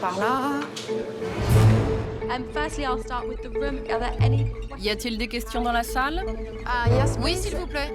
par là. Y a-t-il des questions dans la salle? Yes, Oui, please. s'il vous plaît.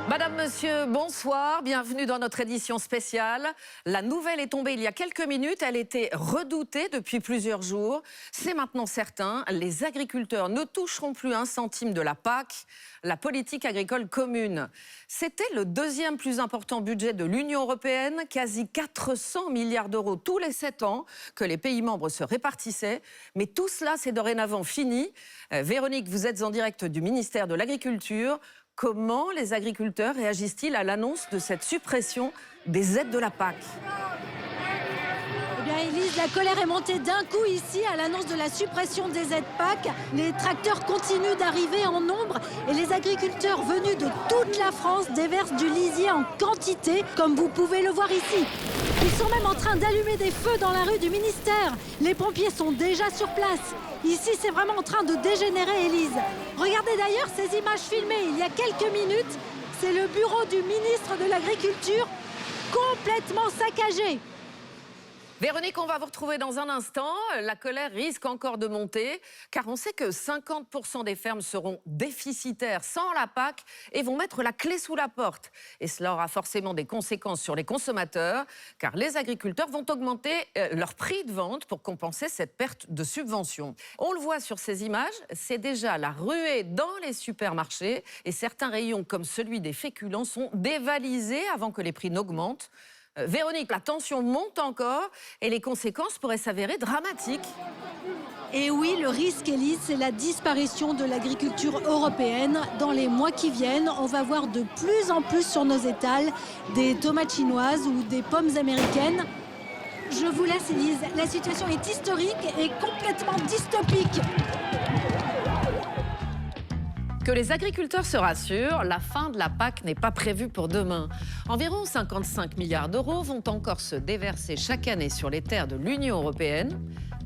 Madame, Monsieur, bonsoir, bienvenue dans notre édition spéciale. La nouvelle est tombée il y a quelques minutes, elle était redoutée depuis plusieurs jours. C'est maintenant certain, les agriculteurs ne toucheront plus un centime de la PAC, la politique agricole commune. C'était le deuxième plus important budget de l'Union européenne, quasi 400 milliards d'euros tous les 7 ans que les pays membres se répartissaient. Mais tout cela, c'est dorénavant fini. Véronique, vous êtes en direct du ministère de l'Agriculture. Comment les agriculteurs réagissent-ils à l'annonce de cette suppression des aides de la PAC? Eh bien, Élise, la colère est montée d'un coup ici à l'annonce de la suppression des aides PAC. Les tracteurs continuent d'arriver en nombre et les agriculteurs venus de toute la France déversent du lisier en quantité, comme vous pouvez le voir ici. Ils sont même en train d'allumer des feux dans la rue du ministère. Les pompiers sont déjà sur place. Ici, c'est vraiment en train de dégénérer, Élise. Regardez d'ailleurs ces images filmées il y a quelques minutes. C'est le bureau du ministre de l'Agriculture complètement saccagé. Véronique, on va vous retrouver dans un instant. La colère risque encore de monter, car on sait que 50% des fermes seront déficitaires sans la PAC et vont mettre la clé sous la porte. Et cela aura forcément des conséquences sur les consommateurs, car les agriculteurs vont augmenter leur prix de vente pour compenser cette perte de subvention. On le voit sur ces images, c'est déjà la ruée dans les supermarchés et certains rayons comme celui des féculents sont dévalisés avant que les prix n'augmentent. Véronique, la tension monte encore et les conséquences pourraient s'avérer dramatiques. Et oui, le risque, Élise, c'est la disparition de l'agriculture européenne. Dans les mois qui viennent, on va voir de plus en plus sur nos étals des tomates chinoises ou des pommes américaines. Je vous laisse, Élise. La situation est historique et complètement dystopique. Que les agriculteurs se rassurent, la fin de la PAC n'est pas prévue pour demain. Environ 55 milliards d'euros vont encore se déverser chaque année sur les terres de l'Union européenne.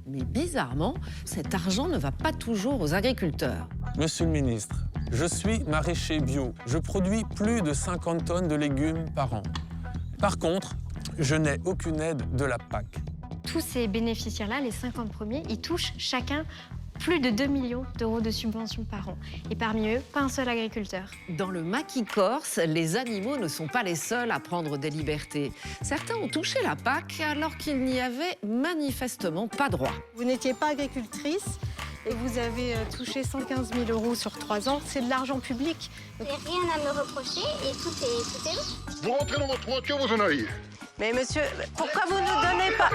Mais bizarrement, cet argent ne va pas toujours aux agriculteurs. Monsieur le ministre, je suis maraîcher bio. Je produis plus de 50 tonnes de légumes par an. Par contre, je n'ai aucune aide de la PAC. Tous ces bénéficiaires-là, les 50 premiers, ils touchent chacun plus de 2 millions d'euros de subventions par an. Et parmi eux, pas un seul agriculteur. Dans le maquis corse, les animaux ne sont pas les seuls à prendre des libertés. Certains ont touché la PAC alors qu'ils n'y avaient manifestement pas droit. Vous n'étiez pas agricultrice et vous avez touché 115 000 euros sur 3 ans. C'est de l'argent public. J'ai rien à me reprocher et tout est bon. Vous rentrez dans votre voiture, vous en allez. Mais monsieur, pourquoi vous ne donnez pas...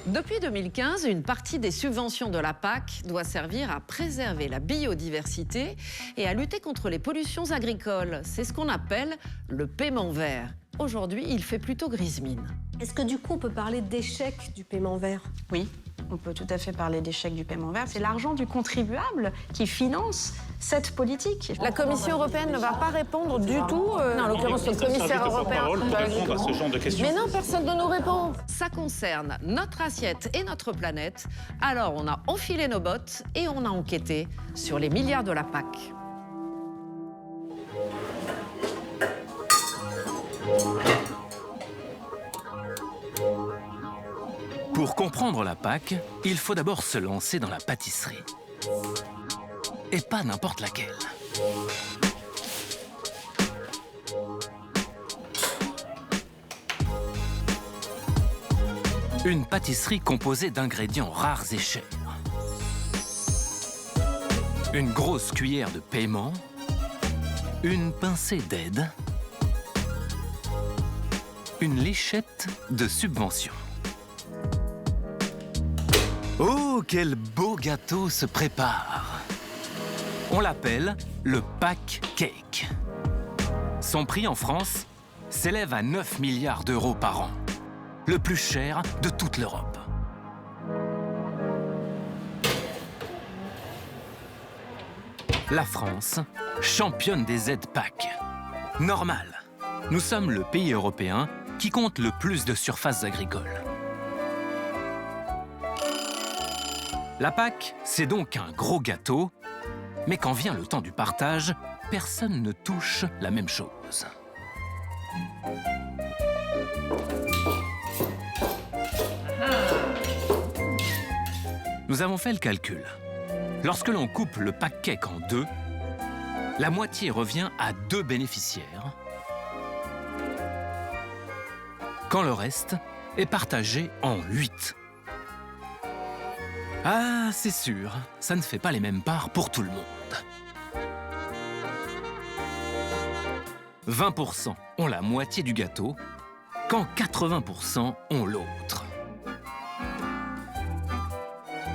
Depuis 2015, une partie des subventions de la PAC doit servir à préserver la biodiversité et à lutter contre les pollutions agricoles. C'est ce qu'on appelle le paiement vert. Aujourd'hui, il fait plutôt grise mine. Est-ce que du coup, on peut parler d'échec du paiement vert? Oui, on peut tout à fait parler d'échec du paiement vert. C'est l'argent du contribuable qui finance cette politique. La Commission européenne ne va pas répondre du tout. Non, en l'occurrence, le commissaire européen. Mais non, personne ne nous répond. Ça concerne notre assiette et notre planète. Alors, on a enfilé nos bottes et on a enquêté sur les milliards de la PAC. Pour comprendre la PAC, il faut d'abord se lancer dans la pâtisserie. Et pas n'importe laquelle. Une pâtisserie composée d'ingrédients rares et chers. Une grosse cuillère de paiement, une pincée d'aide, une lichette de subvention. Oh, quel beau gâteau se prépare! On l'appelle le PAC Cake. Son prix en France, s'élève à 9 milliards d'euros par an, le plus cher de toute l'Europe. La France, championne des aides PAC. Normal, nous sommes le pays européen qui compte le plus de surfaces agricoles. La PAC, c'est donc un gros gâteau, mais quand vient le temps du partage, personne ne touche la même chose. Nous avons fait le calcul. Lorsque l'on coupe le pack cake en deux, la moitié revient à 2 bénéficiaires, quand le reste est partagé en 8. Ah, c'est sûr, ça ne fait pas les mêmes parts pour tout le monde. 20% ont la moitié du gâteau, quand 80% ont l'autre.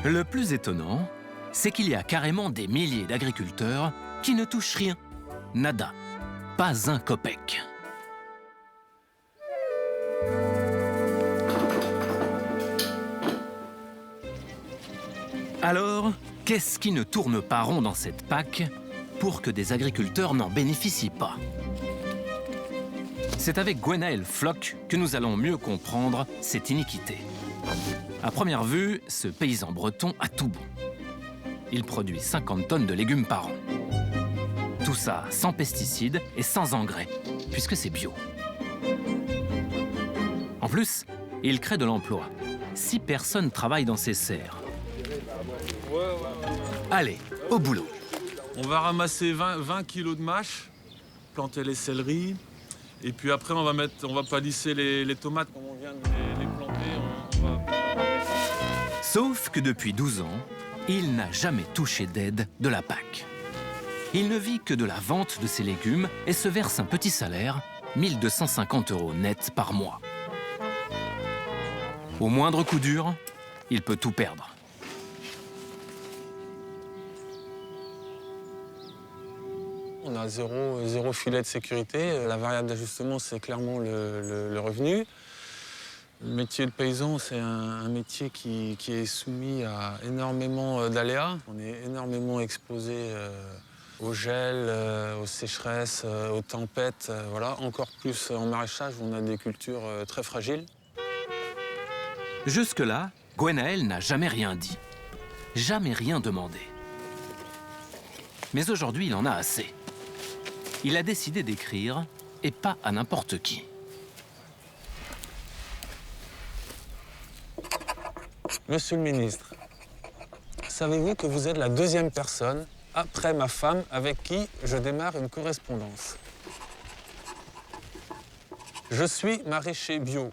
Le plus étonnant, c'est qu'il y a carrément des milliers d'agriculteurs qui ne touchent rien. Nada. Pas un kopek. Alors, qu'est-ce qui ne tourne pas rond dans cette PAC pour que des agriculteurs n'en bénéficient pas? C'est avec Gwenaël Floch que nous allons mieux comprendre cette iniquité. À première vue, ce paysan breton a tout bon. Il produit 50 tonnes de légumes par an. Tout ça sans pesticides et sans engrais, puisque c'est bio. En plus, il crée de l'emploi. 6 personnes travaillent dans ses serres. Allez, au boulot. On va ramasser 20 kilos de mâche, planter les céleris, et puis après on va palisser les tomates comme on vient de les planter. Sauf que depuis 12 ans, il n'a jamais touché d'aide de la PAC. Il ne vit que de la vente de ses légumes et se verse un petit salaire, 1 250 € net par mois. Au moindre coup dur, il peut tout perdre. On a zéro filet de sécurité. La variable d'ajustement, c'est clairement le revenu. Le métier de paysan, c'est un métier qui est soumis à énormément d'aléas. On est énormément exposé au gel, aux sécheresses, aux tempêtes. Voilà. Encore plus en maraîchage, où on a des cultures très fragiles. Jusque-là, Gwenaël n'a jamais rien dit. Jamais rien demandé. Mais aujourd'hui, il en a assez. Il a décidé d'écrire, et pas à n'importe qui. Monsieur le ministre, savez-vous que vous êtes la 2e personne, après ma femme, avec qui je démarre une correspondance? Je suis maraîcher bio.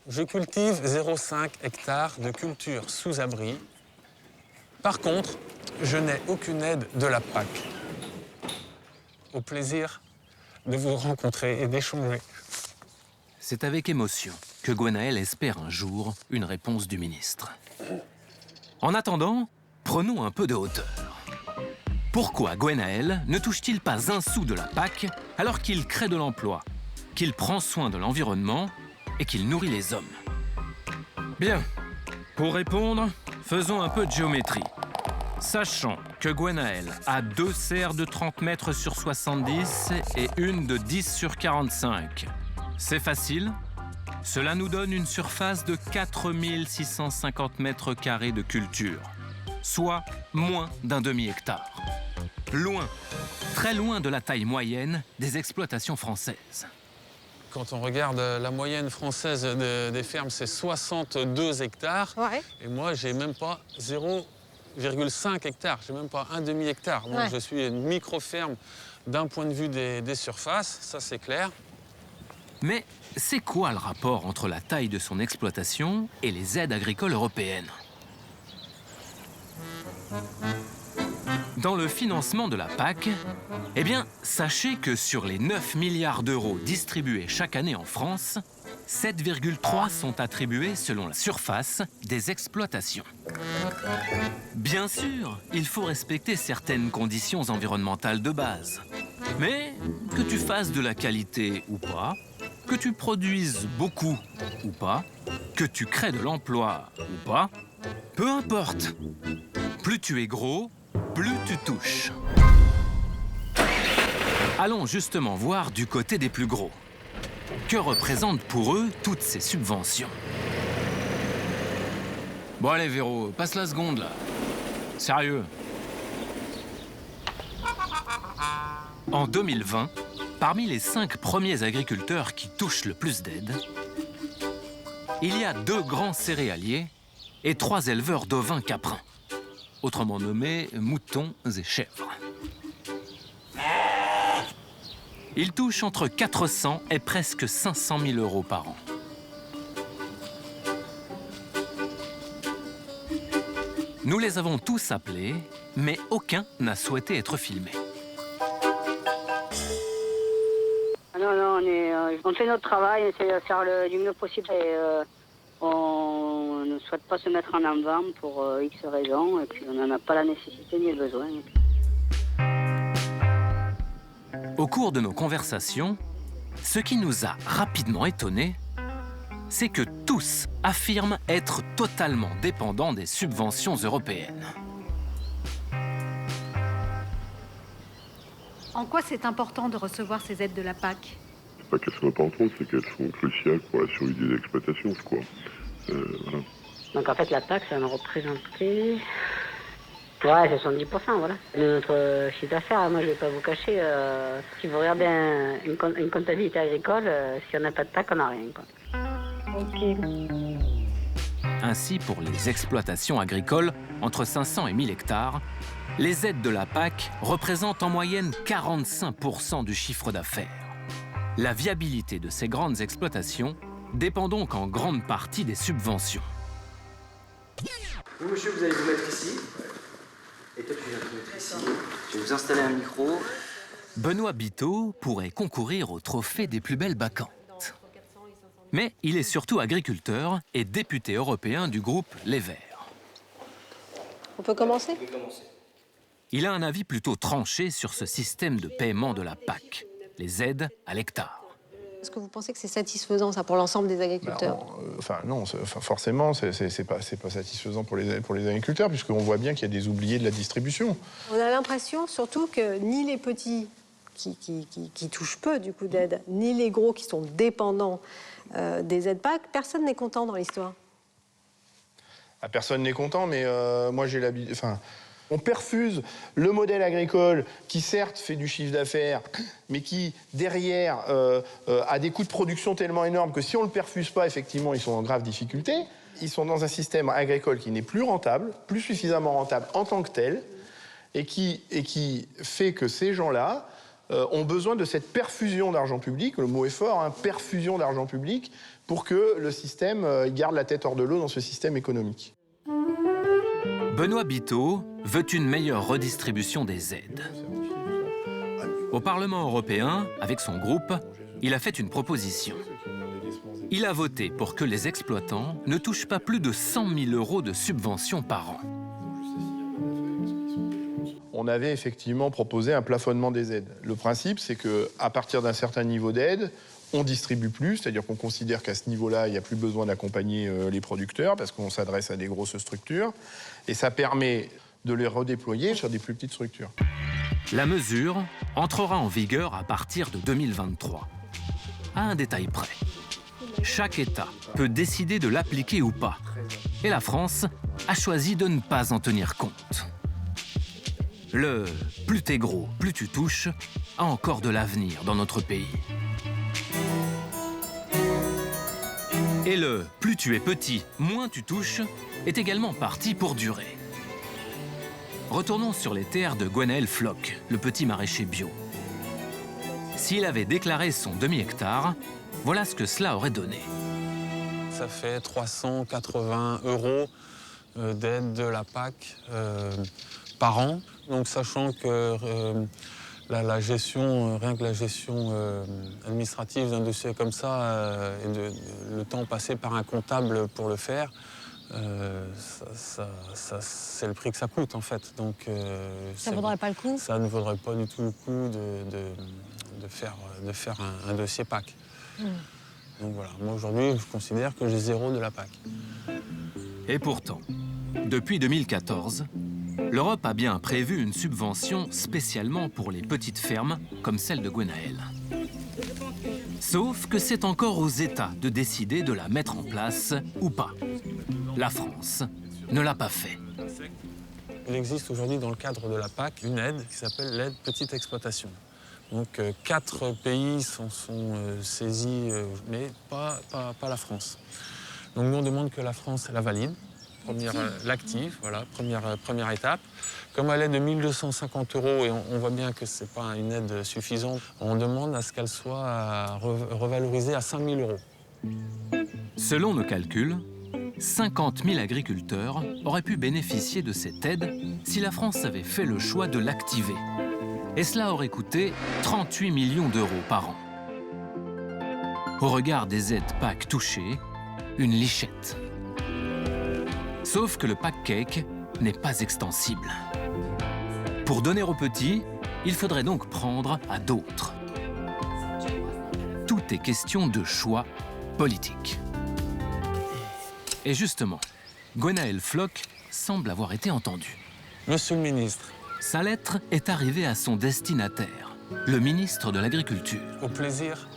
Je cultive 0,5 hectares de culture sous abri. Par contre, je n'ai aucune aide de la PAC. Au plaisir de vous rencontrer et d'échanger. C'est avec émotion que Gwenaël espère un jour une réponse du ministre. En attendant, prenons un peu de hauteur. Pourquoi Gwenaël ne touche-t-il pas un sou de la PAC alors qu'il crée de l'emploi, qu'il prend soin de l'environnement et qu'il nourrit les hommes? Bien, pour répondre, faisons un peu de géométrie. Sachant que Gwenaël a 2 serres de 30 mètres sur 70 et une de 10 sur 45. C'est facile. Cela nous donne une surface de 4650 mètres carrés de culture, soit moins d'un demi-hectare. Loin, très loin de la taille moyenne des exploitations françaises. Quand on regarde la moyenne française des fermes, c'est 62 hectares. Ouais. Et moi, j'ai même pas 0,5 hectares. J'ai même pas un demi-hectare. Moi, Ouais. je suis une micro-ferme d'un point de vue des surfaces, ça c'est clair. Mais c'est quoi le rapport entre la taille de son exploitation et les aides agricoles européennes? Dans le financement de la PAC, eh bien, sachez que sur les 9 milliards d'euros distribués chaque année en France, 7,3 sont attribués selon la surface des exploitations. Bien sûr, il faut respecter certaines conditions environnementales de base. Mais que tu fasses de la qualité ou pas, que tu produises beaucoup ou pas, que tu crées de l'emploi ou pas, peu importe. Plus tu es gros, plus tu touches. Allons justement voir du côté des plus gros. Que représentent pour eux toutes ces subventions? Bon allez Véro, passe la seconde là. Sérieux. En 2020, parmi les 5 premiers agriculteurs qui touchent le plus d'aides, il y a 2 grands céréaliers et 3 éleveurs d'ovins caprins, autrement nommés moutons et chèvres. Ils touchent entre 400 et presque 500 000 euros par an. Nous les avons tous appelés, mais aucun n'a souhaité être filmé. Non, on fait notre travail, on essaie de faire du mieux possible et on ne souhaite pas se mettre en avant pour X raisons et puis on n'en a pas la nécessité ni le besoin. Au cours de nos conversations, ce qui nous a rapidement étonnés, c'est que tous affirment être totalement dépendants des subventions européennes. En quoi c'est important de recevoir ces aides de la PAC? C'est pas qu'elles sont importantes, c'est qu'elles sont cruciales pour la survie des exploitations, je crois. Voilà. Donc en fait la PAC, ça en représentait... Ouais, 70%, voilà. De notre chiffre d'affaires, moi je vais pas vous cacher, si vous regardez une comptabilité agricole, si on n'a pas de PAC, on n'a rien, quoi. Ok. Ainsi, pour les exploitations agricoles, entre 500 et 1000 hectares, les aides de la PAC représentent en moyenne 45% du chiffre d'affaires. La viabilité de ces grandes exploitations dépend donc en grande partie des subventions. Vous, monsieur, vous allez vous mettre ici. Et toi, tu viens te mettre ici. Je vais vous installer un micro. Benoît Biteau pourrait concourir au trophée des plus belles bacchantes. Mais il est surtout agriculteur et député européen du groupe Les Verts. On peut commencer? Il a un avis plutôt tranché sur ce système de paiement de la PAC, les aides à l'hectare. Est-ce que vous pensez que c'est satisfaisant, ça, pour l'ensemble des agriculteurs? Non, forcément, c'est pas satisfaisant pour les agriculteurs, puisqu'on voit bien qu'il y a des oubliés de la distribution. On a l'impression, surtout, que ni les petits, qui touchent peu, du coup, d'aide, ni les gros, qui sont dépendants des aides PAC, personne n'est content dans l'histoire. Personne n'est content, mais moi, j'ai l'habitude... On perfuse le modèle agricole qui, certes, fait du chiffre d'affaires, mais qui, derrière, a des coûts de production tellement énormes que si on ne le perfuse pas, effectivement, ils sont en grave difficulté. Ils sont dans un système agricole qui n'est plus rentable, plus suffisamment rentable en tant que tel, et qui fait que ces gens-là ont besoin de cette perfusion d'argent public, le mot est fort, hein, perfusion d'argent public, pour que le système garde la tête hors de l'eau dans ce système économique. Benoît Biteau veut une meilleure redistribution des aides. Au Parlement européen, avec son groupe, il a fait une proposition. Il a voté pour que les exploitants ne touchent pas plus de 100 000 euros de subventions par an. On avait effectivement proposé un plafonnement des aides. Le principe, c'est qu'à partir d'un certain niveau d'aide, on distribue plus, c'est-à-dire qu'on considère qu'à ce niveau-là, il n'y a plus besoin d'accompagner les producteurs parce qu'on s'adresse à des grosses structures. Et ça permet de les redéployer sur des plus petites structures. La mesure entrera en vigueur à partir de 2023. À un détail près, chaque État peut décider de l'appliquer ou pas. Et la France a choisi de ne pas en tenir compte. Le « plus t'es gros, plus tu touches » a encore de l'avenir dans notre pays. Et le « plus tu es petit, moins tu touches » est également parti pour durer. Retournons sur les terres de Gwenaël Floch, le petit maraîcher bio. S'il avait déclaré son demi-hectare, voilà ce que cela aurait donné. Ça fait 380 € d'aide de la PAC par an. Donc sachant que la gestion, rien que la gestion administrative d'un dossier comme ça, et le temps passé par un comptable pour le faire, c'est le prix que ça coûte en fait. Donc, Ça ne vaudrait pas le coup? Ça ne vaudrait pas du tout le coup de faire un dossier PAC. Donc voilà, moi aujourd'hui je considère que j'ai 0 de la PAC. Et pourtant, depuis 2014, l'Europe a bien prévu une subvention spécialement pour les petites fermes comme celle de Gwenaëlle. Sauf que c'est encore aux États de décider de la mettre en place ou pas. La France ne l'a pas fait. Il existe aujourd'hui dans le cadre de la PAC une aide qui s'appelle l'aide petite exploitation. Donc 4 pays s'en sont saisis, mais pas la France. Donc nous on demande que la France la valide, l'active, voilà, première étape. Comme elle est de 1 250 € et on voit bien que ce n'est pas une aide suffisante, on demande à ce qu'elle soit revalorisée à 5 000 €. Selon nos calculs, 50 000 agriculteurs auraient pu bénéficier de cette aide si la France avait fait le choix de l'activer. Et cela aurait coûté 38 millions d'euros par an. Au regard des aides PAC touchées, une lichette. Sauf que le PAC Cake n'est pas extensible. Pour donner aux petits, il faudrait donc prendre à d'autres. Tout est question de choix politique. Et justement, Gwenaëlle Floch semble avoir été entendue. Monsieur le ministre. Sa lettre est arrivée à son destinataire, le ministre de l'Agriculture. Au plaisir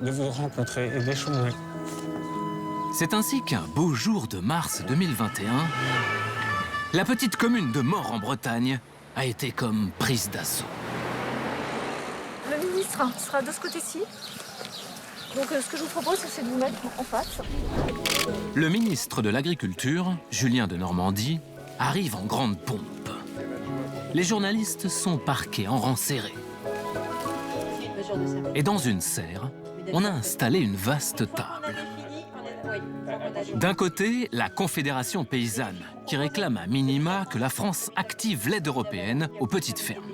de vous rencontrer et d'échanger. C'est ainsi qu'un beau jour de mars 2021, la petite commune de Mort en Bretagne a été comme prise d'assaut. Le ministre sera de ce côté-ci. Donc ce que je vous propose, c'est de vous mettre en face. Le ministre de l'Agriculture, Julien de Normandie, arrive en grande pompe. Les journalistes sont parqués en rang serré. Et dans une serre, on a installé une vaste table. D'un côté, la Confédération paysanne, qui réclame à minima que la France active l'aide européenne aux petites fermes.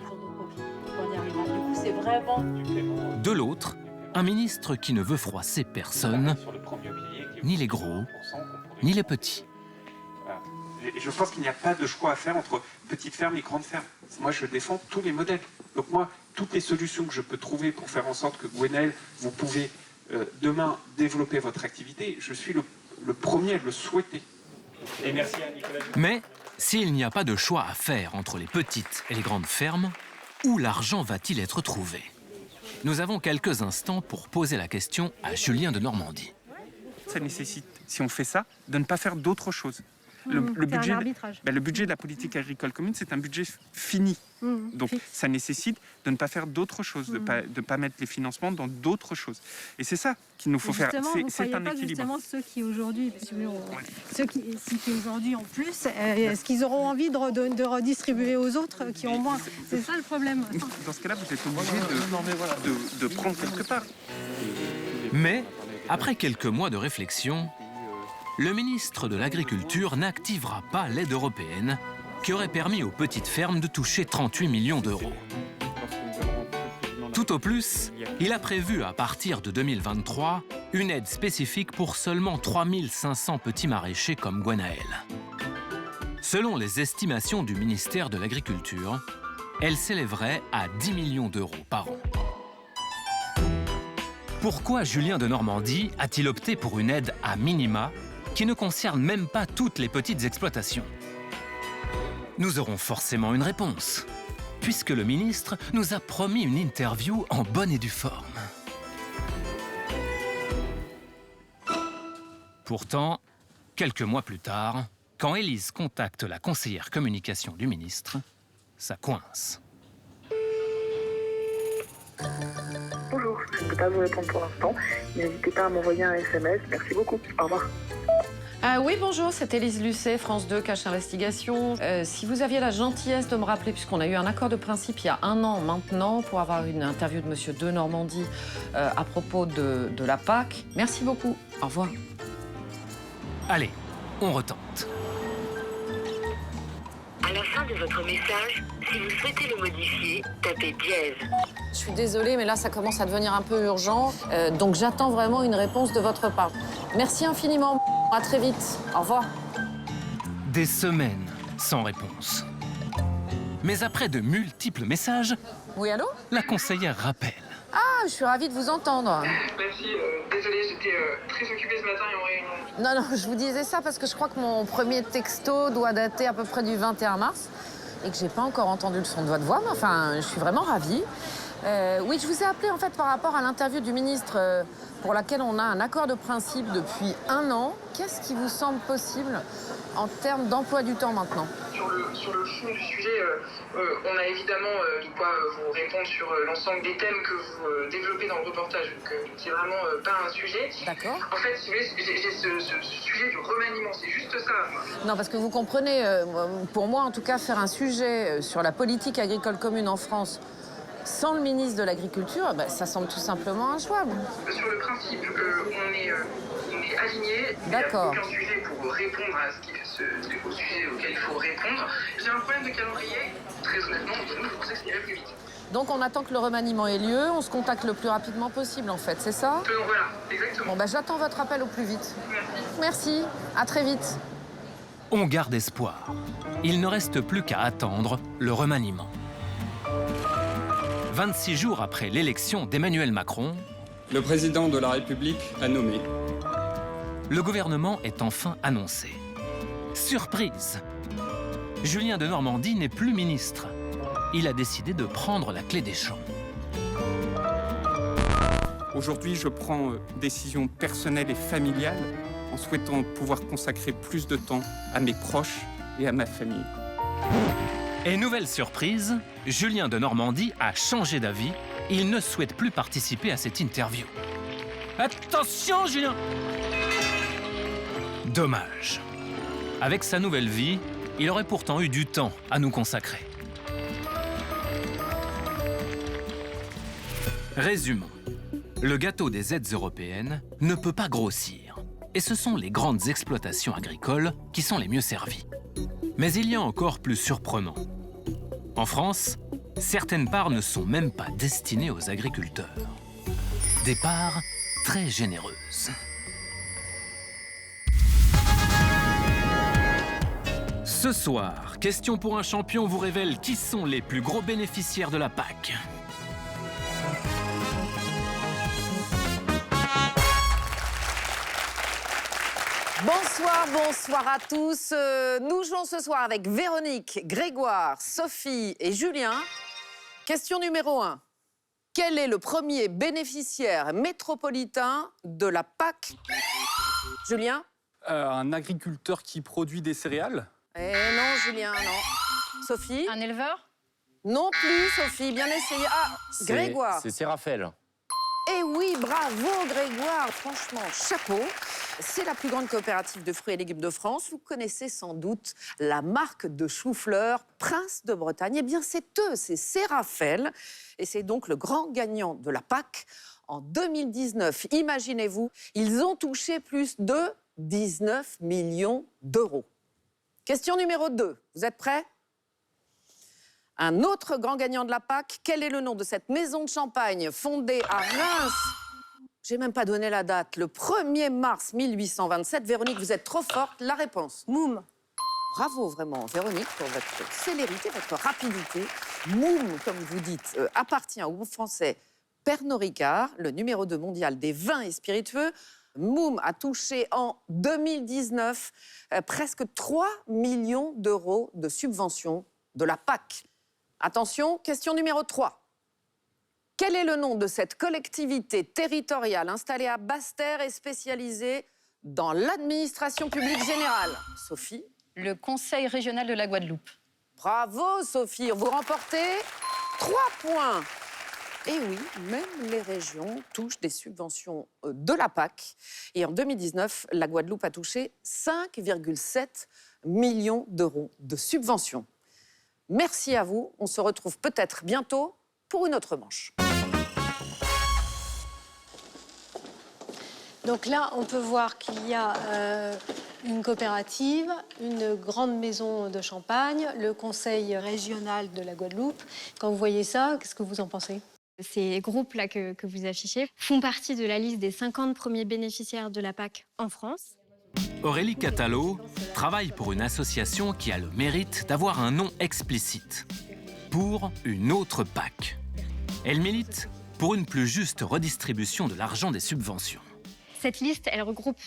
De l'autre, un ministre qui ne veut froisser personne, ni les gros, ni les petits. Et je pense qu'il n'y a pas de choix à faire entre petites fermes et grandes fermes. Moi, je défends tous les modèles. Donc moi, toutes les solutions que je peux trouver pour faire en sorte que Gwenaëlle, vous pouvez demain développer votre activité, je suis le premier à le souhaiter. Et merci à Nicolas. Mais s'il n'y a pas de choix à faire entre les petites et les grandes fermes, où l'argent va-t-il être trouvé? Nous avons quelques instants pour poser la question à Julien de Normandie. Ça nécessite, si on fait ça, de ne pas faire d'autre chose. Le budget de la politique agricole commune, c'est un budget fini. Donc ça nécessite de ne pas faire d'autres choses, de ne pas mettre les financements dans d'autres choses. Et c'est ça qu'il nous faut faire. C'est un équilibre. Justement, ceux qui aujourd'hui, en plus, est-ce qu'ils auront envie de redistribuer aux autres qui ont moins? C'est ça le problème. Dans ce cas-là, vous êtes obligé de prendre quelque part. Mais, après quelques mois de réflexion, le ministre de l'Agriculture n'activera pas l'aide européenne qui aurait permis aux petites fermes de toucher 38 millions d'euros. Tout au plus, il a prévu à partir de 2023 une aide spécifique pour seulement 3500 petits maraîchers comme Gwenaëlle. Selon les estimations du ministère de l'Agriculture, elle s'élèverait à 10 millions d'euros par an. Pourquoi Julien de Normandie a-t-il opté pour une aide à minima qui ne concerne même pas toutes les petites exploitations? Nous aurons forcément une réponse, puisque le ministre nous a promis une interview en bonne et due forme. Pourtant, quelques mois plus tard, quand Élise contacte la conseillère communication du ministre, ça coince. Bonjour, je ne peux pas vous répondre pour l'instant. N'hésitez pas à m'envoyer un SMS. Merci beaucoup. Au revoir. Oui, bonjour, c'est Élise Lucet, France 2, Cache Investigation. Si vous aviez la gentillesse de me rappeler, puisqu'on a eu un accord de principe il y a 1 an maintenant pour avoir une interview de Monsieur de Normandie à propos de la PAC. Merci beaucoup. Au revoir. Allez, on retente. À la fin de votre message, si vous souhaitez le modifier, tapez dièse. Je suis désolée, mais là, ça commence à devenir un peu urgent. Donc, j'attends vraiment une réponse de votre part. Merci infiniment. À très vite. Au revoir. Des semaines sans réponse. Mais après de multiples messages, Oui, allô? la conseillère rappelle. Ah, je suis ravie de vous entendre. Merci, désolée, j'étais très occupée ce matin et en réunion. Non, non, je vous disais ça parce que je crois que mon premier texto doit dater à peu près du 21 mars et que j'ai pas encore entendu le son de votre voix, mais enfin, je suis vraiment ravie. Oui, je vous ai appelé en fait par rapport à l'interview du ministre pour laquelle on a un accord de principe depuis 1 an. Qu'est-ce qui vous semble possible en termes d'emploi du temps maintenant? Sur le fond du sujet, on a évidemment de quoi vous répondre sur l'ensemble des thèmes que vous développez dans le reportage. Donc c'est vraiment pas un sujet. D'accord. En fait, si vous voulez, j'ai ce sujet du remaniement, c'est juste ça. Non, parce que vous comprenez, pour moi en tout cas, faire un sujet sur la politique agricole commune en France sans le ministre de l'Agriculture, bah, ça semble tout simplement injouable. Sur le principe, on est alignés. D'accord. Il n'y a aucun sujet pour répondre à au sujet auquel il faut répondre. J'ai un problème de calendrier. Très honnêtement, je pensais que ça irait plus vite. Donc on attend que le remaniement ait lieu, on se contacte le plus rapidement possible en fait, c'est ça? Voilà, exactement. Bon, bah, j'attends votre appel au plus vite. Merci, à très vite. On garde espoir. Il ne reste plus qu'à attendre le remaniement. 26 jours après l'élection d'Emmanuel Macron, le président de la République a nommé. Le gouvernement est enfin annoncé. Surprise! Julien de Normandie n'est plus ministre. Il a décidé de prendre la clé des champs. Aujourd'hui, je prends décision personnelle et familiale en souhaitant pouvoir consacrer plus de temps à mes proches et à ma famille. Et nouvelle surprise, Julien de Normandie a changé d'avis. Il ne souhaite plus participer à cette interview. Attention, Julien! Dommage. Avec sa nouvelle vie, il aurait pourtant eu du temps à nous consacrer. Résumons. Le gâteau des aides européennes ne peut pas grossir. Et ce sont les grandes exploitations agricoles qui sont les mieux servies. Mais il y a encore plus surprenant. En France, certaines parts ne sont même pas destinées aux agriculteurs. Des parts très généreuses. Ce soir, Question pour un champion vous révèle qui sont les plus gros bénéficiaires de la PAC. Bonsoir, bonsoir à tous. Nous jouons ce soir avec Véronique, Grégoire, Sophie et Julien. Question numéro 1. Quel est le premier bénéficiaire métropolitain de la PAC? Julien? Un agriculteur qui produit des céréales. Eh non, Julien, non. Sophie? Un éleveur? Non plus, Sophie, bien essayé. Ah, Grégoire? C'est Séraphaël. Eh oui, bravo Grégoire, franchement, chapeau. C'est la plus grande coopérative de fruits et légumes de France. Vous connaissez sans doute la marque de chou-fleur Prince de Bretagne. Eh bien, c'est eux, c'est Séraphaël. Et c'est donc le grand gagnant de la PAC. En 2019, imaginez-vous, ils ont touché plus de 19 millions d'euros. Question numéro 2. Vous êtes prêts? Un autre grand gagnant de la PAC, quel est le nom de cette maison de champagne fondée à Reims? J'ai même pas donné la date. Le 1er mars 1827. Véronique, vous êtes trop forte. La réponse? Moum. Bravo vraiment, Véronique, pour votre célérité, votre rapidité. Moum, comme vous dites, appartient au groupe français Pernod Ricard, le numéro 2 mondial des vins et spiritueux. Moum a touché en 2019 presque 3 millions d'euros de subventions de la PAC. Attention, question numéro 3. Quel est le nom de cette collectivité territoriale installée à Basse-Terre et spécialisée dans l'administration publique générale? Sophie? Le Conseil régional de la Guadeloupe. Bravo, Sophie. Vous remportez 3 points. Et oui, même les régions touchent des subventions de la PAC. Et en 2019, la Guadeloupe a touché 5,7 millions d'euros de subventions. Merci à vous. On se retrouve peut-être bientôt pour une autre manche. Donc là, on peut voir qu'il y a une coopérative, une grande maison de champagne, le conseil régional de la Guadeloupe. Quand vous voyez ça, qu'est-ce que vous en pensez? Ces groupes-là que vous affichez font partie de la liste des 50 premiers bénéficiaires de la PAC en France. Aurélie Catalot travaille pour une association qui a le mérite d'avoir un nom explicite. Pour une autre PAC. Elle milite pour une plus juste redistribution de l'argent des subventions. Cette liste, elle regroupe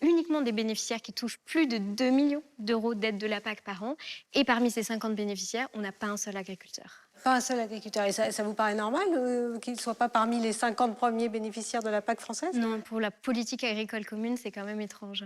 uniquement des bénéficiaires qui touchent plus de 2 millions d'euros d'aide de la PAC par an. Et parmi ces 50 bénéficiaires, on n'a pas un seul agriculteur. Pas un seul agriculteur. Et ça vous paraît normal qu'il ne soit pas parmi les 50 premiers bénéficiaires de la PAC française? Non, pour la politique agricole commune, c'est quand même étrange.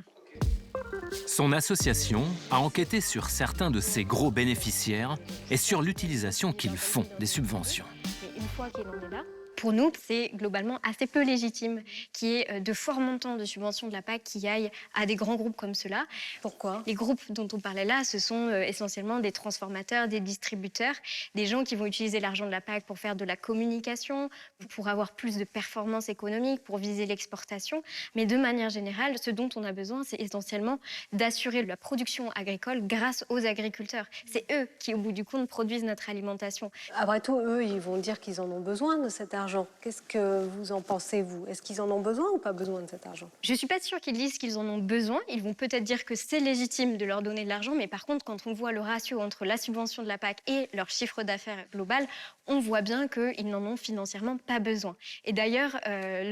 Son association a enquêté sur certains de ces gros bénéficiaires et sur l'utilisation qu'ils font des subventions. Et une fois qu'il en est là, pour nous, c'est globalement assez peu légitime qu'il y ait de forts montants de subventions de la PAC qui aillent à des grands groupes comme ceux-là. Pourquoi? Les groupes dont on parlait là, ce sont essentiellement des transformateurs, des distributeurs, des gens qui vont utiliser l'argent de la PAC pour faire de la communication, pour avoir plus de performances économiques, pour viser l'exportation. Mais de manière générale, ce dont on a besoin, c'est essentiellement d'assurer la production agricole grâce aux agriculteurs. C'est eux qui, au bout du compte, produisent notre alimentation. Après tout, eux, ils vont dire qu'ils en ont besoin de cet argent. Qu'est-ce que vous en pensez, vous? Est-ce qu'ils en ont besoin ou pas besoin de cet argent? Je ne suis pas sûre qu'ils disent qu'ils en ont besoin. Ils vont peut-être dire que c'est légitime de leur donner de l'argent, mais par contre, quand on voit le ratio entre la subvention de la PAC et leur chiffre d'affaires global, on voit bien qu'ils n'en ont financièrement pas besoin. Et d'ailleurs,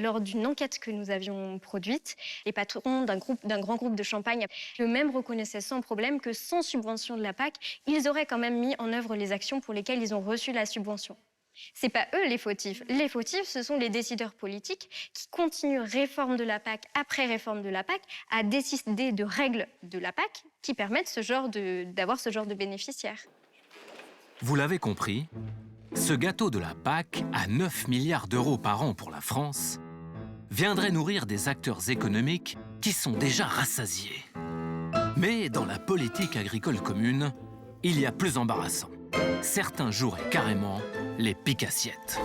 lors d'une enquête que nous avions produite, les patrons d'un grand groupe de Champagne eux-mêmes reconnaissaient sans problème que sans subvention de la PAC, ils auraient quand même mis en œuvre les actions pour lesquelles ils ont reçu la subvention. C'est pas eux les fautifs. Les fautifs, ce sont les décideurs politiques qui continuent réforme de la PAC après réforme de la PAC à décider de règles de la PAC qui permettent d'avoir ce genre de bénéficiaires. Vous l'avez compris, ce gâteau de la PAC à 9 milliards d'euros par an pour la France viendrait nourrir des acteurs économiques qui sont déjà rassasiés. Mais dans la politique agricole commune, il y a plus embarrassant. Certains joueraient carrément les pique-assiettes.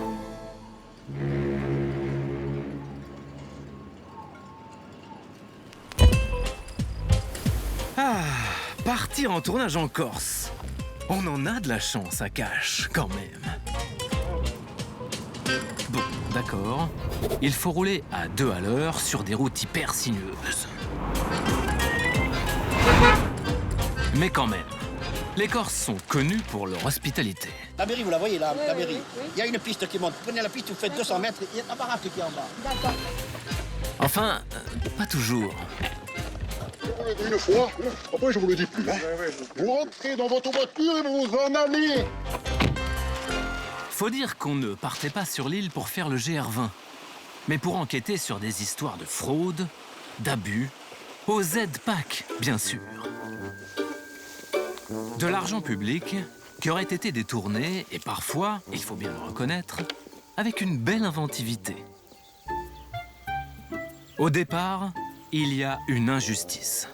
Ah, partir en tournage en Corse. On en a de la chance à Cache, quand même. Bon, d'accord. Il faut rouler à 2 à l'heure sur des routes hyper sinueuses. Mais quand même, les Corses sont connus pour leur hospitalité. La mairie, vous la voyez là, la mairie. Il y a une piste qui monte. Vous prenez la piste, vous faites 200 mètres, il y a la baraque qui est en bas. D'accord. Enfin, pas toujours. Une fois, après je vous le dis plus. Hein. Vous rentrez dans votre voiture et vous vous en allez. Faut dire qu'on ne partait pas sur l'île pour faire le GR20, mais pour enquêter sur des histoires de fraude, d'abus, aux aides PAC, bien sûr. De l'argent public qui aurait été détourné, et parfois, il faut bien le reconnaître, avec une belle inventivité. Au départ, il y a une injustice.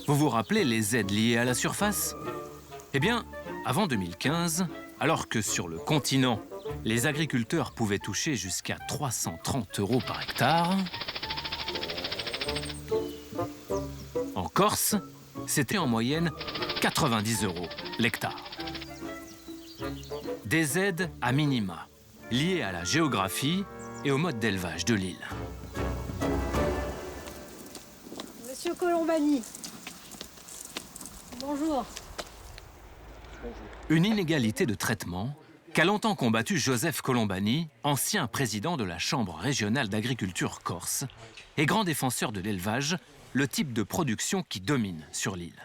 Vous vous rappelez les aides liées à la surface? Eh bien, avant 2015, alors que sur le continent, les agriculteurs pouvaient toucher jusqu'à 330 € par hectare, en Corse, c'était en moyenne 90 € l'hectare. Des aides à minima, liées à la géographie et au mode d'élevage de l'île. Monsieur Colombani. Bonjour. Une inégalité de traitement qu'a longtemps combattu Joseph Colombani, ancien président de la Chambre régionale d'agriculture corse et grand défenseur de l'élevage, le type de production qui domine sur l'île.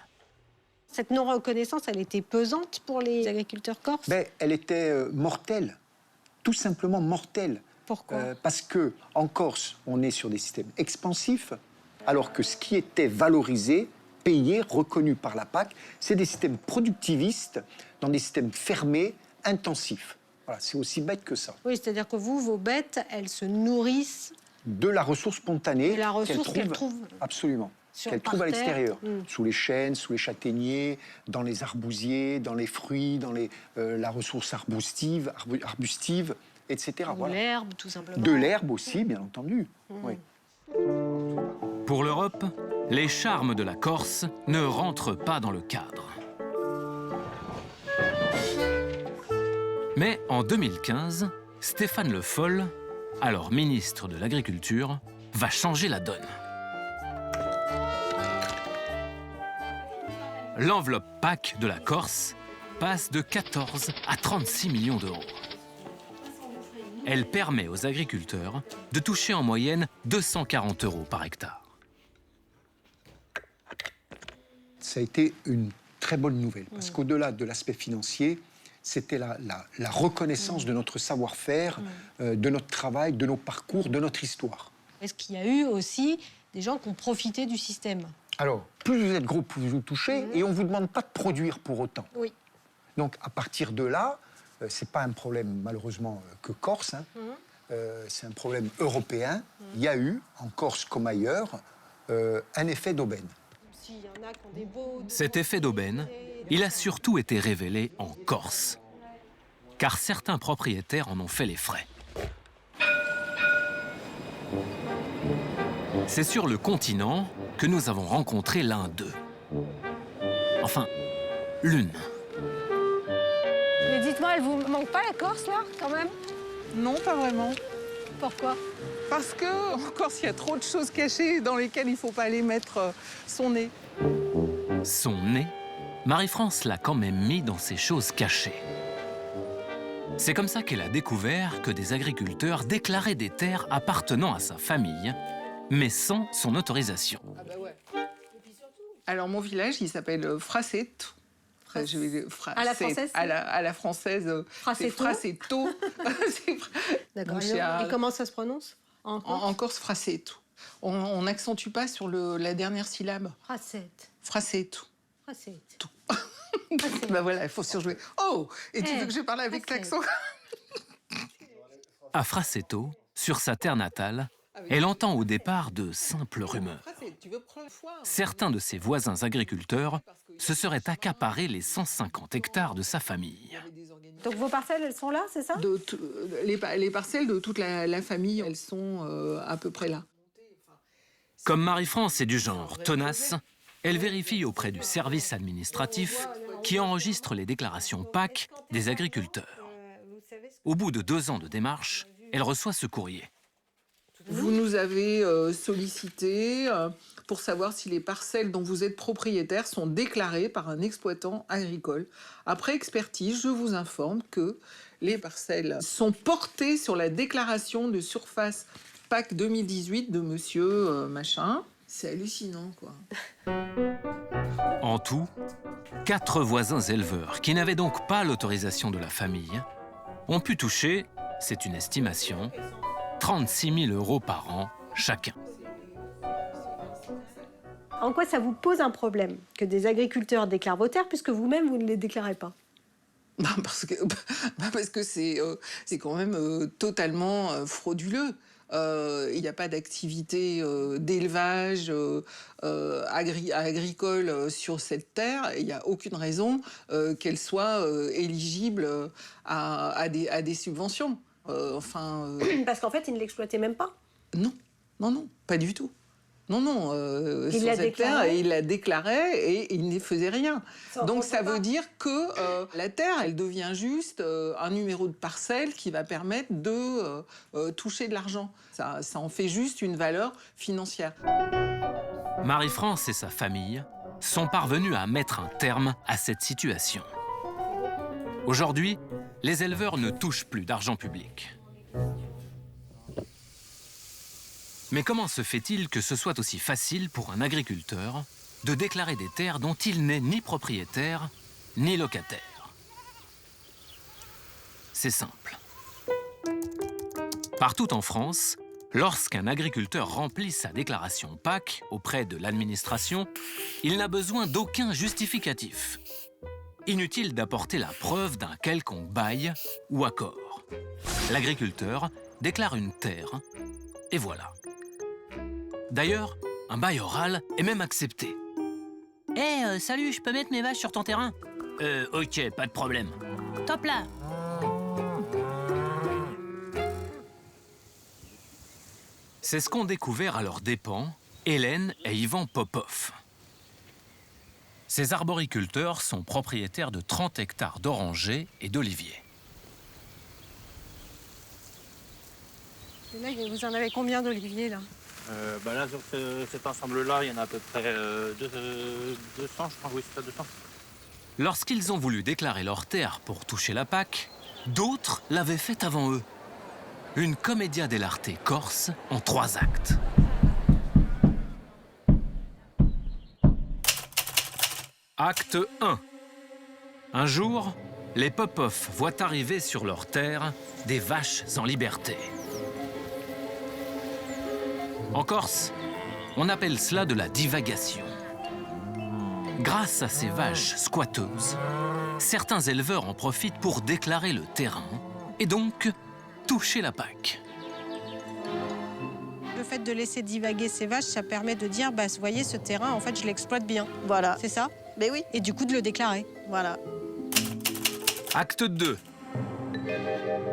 Cette non-reconnaissance, elle était pesante pour les agriculteurs corses? Elle était mortelle, tout simplement mortelle. Pourquoi? Parce qu'en Corse, on est sur des systèmes expansifs, alors que ce qui était valorisé, payé, reconnu par la PAC, c'est des systèmes productivistes, dans des systèmes fermés, intensifs. Voilà, c'est aussi bête que ça. Oui, c'est-à-dire que vous, vos bêtes, elles se nourrissent de la ressource spontanée qu'elles trouvent absolument, qu'elles trouvent à l'extérieur, sous les chênes, sous les châtaigniers, dans les arbousiers, dans les fruits, dans la ressource arbustive, etc. Ou l'herbe, tout simplement. De l'herbe aussi, bien entendu. Oui. Pour l'Europe, les charmes de la Corse ne rentrent pas dans le cadre. Mais en 2015, Stéphane Le Foll, alors ministre de l'Agriculture, va changer la donne. l'enveloppe PAC de la Corse passe de 14 à 36 millions d'euros. Elle permet aux agriculteurs de toucher en moyenne 240 euros par hectare. Ça a été une très bonne nouvelle, parce qu'au-delà de l'aspect financier, c'était la reconnaissance de notre savoir-faire, de notre travail, de nos parcours, de notre histoire. Est-ce qu'il y a eu aussi des gens qui ont profité du système? Alors, plus vous êtes gros, plus vous touchez, et on ne vous demande pas de produire pour autant. Oui. Donc, à partir de là, ce n'est pas un problème, malheureusement, que corse, hein. C'est un problème européen. Il y a eu, en Corse comme ailleurs, un effet d'aubaine. Cet effet d'aubaine, il a surtout été révélé en Corse, car certains propriétaires en ont fait les frais. C'est sur le continent que nous avons rencontré l'un d'eux. Enfin, l'une. Mais dites-moi, elle vous manque pas la Corse, là, quand même? Non, pas vraiment. Pourquoi? Parce qu'en Corse, il y a trop de choses cachées dans lesquelles il ne faut pas aller mettre son nez. Son nez, Marie-France l'a quand même mis dans ces choses cachées. C'est comme ça qu'elle a découvert que des agriculteurs déclaraient des terres appartenant à sa famille, mais sans son autorisation. Ah bah ouais. Alors, mon village, il s'appelle Frassetto. À la française? À la française, c'est Frassetto. D'accord. Et comment ça se prononce en Corse, Frassetto. On n'accentue pas sur la dernière syllabe. Frassetto. Frassetto. Ben voilà, il faut surjouer. Oh! Et tu veux que je parle avec l'accent? À Frassetto, sur sa terre natale, elle entend au départ de simples rumeurs. Certains de ses voisins agriculteurs se seraient accaparés les 150 hectares de sa famille. Donc vos parcelles, elles sont là, c'est ça? Les parcelles de toute la famille, elles sont à peu près là. Comme Marie-France est du genre tenace, elle vérifie auprès du service administratif qui enregistre les déclarations PAC des agriculteurs. Au bout de 2 ans de démarche, elle reçoit ce courrier. Vous nous avez sollicité pour savoir si les parcelles dont vous êtes propriétaire sont déclarées par un exploitant agricole. Après expertise, je vous informe que les parcelles sont portées sur la déclaration de surface PAC 2018 de monsieur machin. C'est hallucinant, quoi. En tout, 4 voisins éleveurs, qui n'avaient donc pas l'autorisation de la famille, ont pu toucher, c'est une estimation, 36 000 euros par an chacun. En quoi ça vous pose un problème que des agriculteurs déclarent vos terres puisque vous-même, vous ne les déclarez pas? Parce que c'est quand même totalement frauduleux. Il n'y a pas d'activité d'élevage agricole sur cette terre. Il n'y a aucune raison qu'elle soit éligible à des subventions. Parce qu'en fait, ils ne l'exploitaient même pas? Non, pas du tout. Non, il sur cette terre, il la déclarait et il ne faisait rien. Donc ça veut dire que la terre, elle devient juste un numéro de parcelle qui va permettre de toucher de l'argent. Ça en fait juste une valeur financière. Marie-France et sa famille sont parvenus à mettre un terme à cette situation. Aujourd'hui, les éleveurs ne touchent plus d'argent public. Mais comment se fait-il que ce soit aussi facile pour un agriculteur de déclarer des terres dont il n'est ni propriétaire ni locataire? C'est simple. Partout en France, lorsqu'un agriculteur remplit sa déclaration PAC auprès de l'administration, il n'a besoin d'aucun justificatif. Inutile d'apporter la preuve d'un quelconque bail ou accord. L'agriculteur déclare une terre et voilà. D'ailleurs, un bail oral est même accepté. Salut, je peux mettre mes vaches sur ton terrain? Ok, pas de problème. Top là. C'est ce qu'ont découvert à leurs dépens Hélène et Yvan Popov. Ces arboriculteurs sont propriétaires de 30 hectares d'orangers et d'oliviers. Et là, vous en avez combien d'oliviers, là? Là, sur cet ensemble-là, il y en a à peu près 200, je crois, oui, c'est ça, 200. Lorsqu'ils ont voulu déclarer leur terre pour toucher la PAC, d'autres l'avaient fait avant eux. Une commedia dell'arte corse en 3 actes. Acte 1. Un jour, les Popov voient arriver sur leur terre des vaches en liberté. En Corse, on appelle cela de la divagation. Grâce à ces vaches squatteuses, certains éleveurs en profitent pour déclarer le terrain et donc toucher la PAC. Le fait de laisser divaguer ces vaches, ça permet de dire, vous voyez, ce terrain, en fait, je l'exploite bien. Voilà. C'est ça? Mais oui. Et du coup, de le déclarer. Voilà. Acte 2.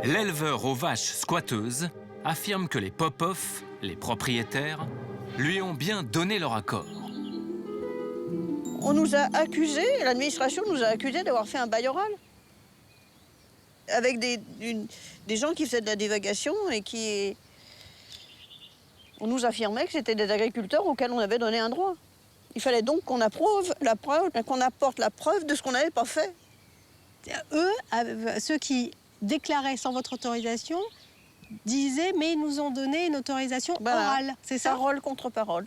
L'éleveur aux vaches squatteuses affirme que les Popov, les propriétaires, lui ont bien donné leur accord. On nous a accusés, l'administration nous a accusés d'avoir fait un bail oral. Avec des gens qui faisaient de la divagation et qui... On nous affirmait que c'était des agriculteurs auxquels on avait donné un droit. Il fallait donc qu'on apporte la preuve de ce qu'on n'avait pas fait. Eux, ceux qui déclaraient sans votre autorisation, disaient mais ils nous ont donné une autorisation orale, c'est ça? Parole contre parole.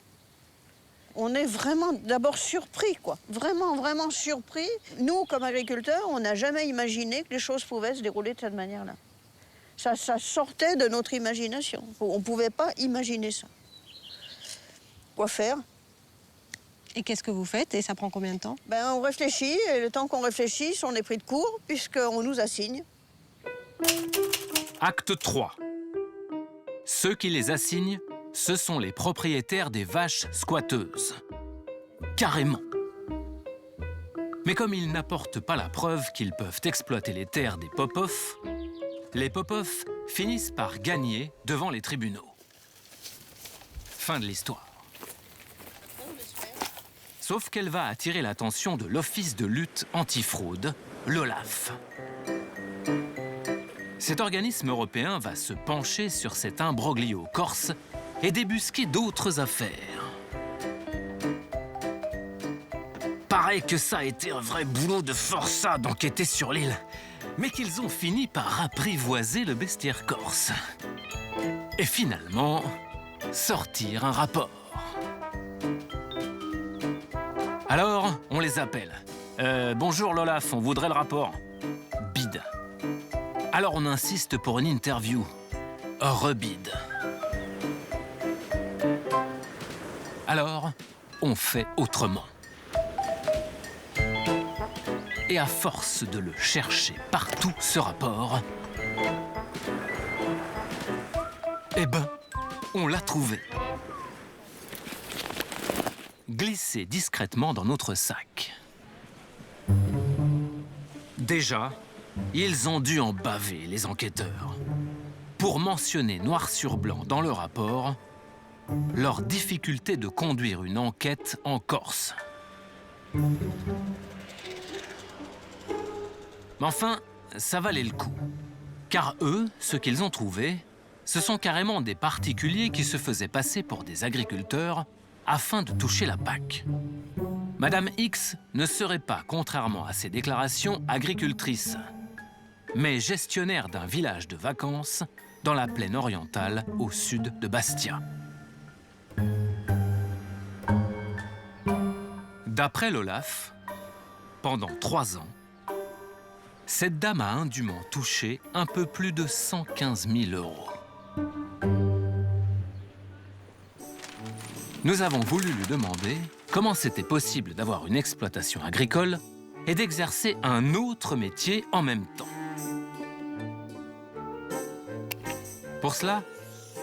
On est vraiment d'abord surpris, quoi. Vraiment, vraiment surpris. Nous, comme agriculteurs, on n'a jamais imaginé que les choses pouvaient se dérouler de cette manière-là. Ça sortait de notre imagination. On ne pouvait pas imaginer ça. Quoi faire? Et qu'est-ce que vous faites? Et ça prend combien de temps? On réfléchit, et le temps qu'on réfléchisse, on est pris de court, puisqu'on nous assigne. Acte 3. Ceux qui les assignent, ce sont les propriétaires des vaches squatteuses. Carrément. Mais comme ils n'apportent pas la preuve qu'ils peuvent exploiter les terres des Popov, les Popov finissent par gagner devant les tribunaux. Fin de l'histoire. Sauf qu'elle va attirer l'attention de l'Office de lutte antifraude, l'OLAF. Cet organisme européen va se pencher sur cet imbroglio corse et débusquer d'autres affaires. Paraît que ça a été un vrai boulot de forçat d'enquêter sur l'île, mais qu'ils ont fini par apprivoiser le bestiaire corse. Et finalement, sortir un rapport. Alors, on les appelle. Bonjour l'OLAF, on voudrait le rapport. Bide. Alors on insiste pour une interview. Rebide. Alors, on fait autrement. Et à force de le chercher partout, ce rapport, eh ben, on l'a trouvé. Glissé discrètement dans notre sac. Déjà, ils ont dû en baver, les enquêteurs, pour mentionner noir sur blanc dans le rapport leur difficulté de conduire une enquête en Corse. Mais enfin, ça valait le coup. Car eux, ce qu'ils ont trouvé, ce sont carrément des particuliers qui se faisaient passer pour des agriculteurs afin de toucher la PAC. Madame X ne serait pas, contrairement à ses déclarations, agricultrice, mais gestionnaire d'un village de vacances dans la plaine orientale au sud de Bastia. D'après l'OLAF, pendant 3 ans, cette dame a indûment touché un peu plus de 115 000 €. Nous avons voulu lui demander comment c'était possible d'avoir une exploitation agricole et d'exercer un autre métier en même temps. Pour cela,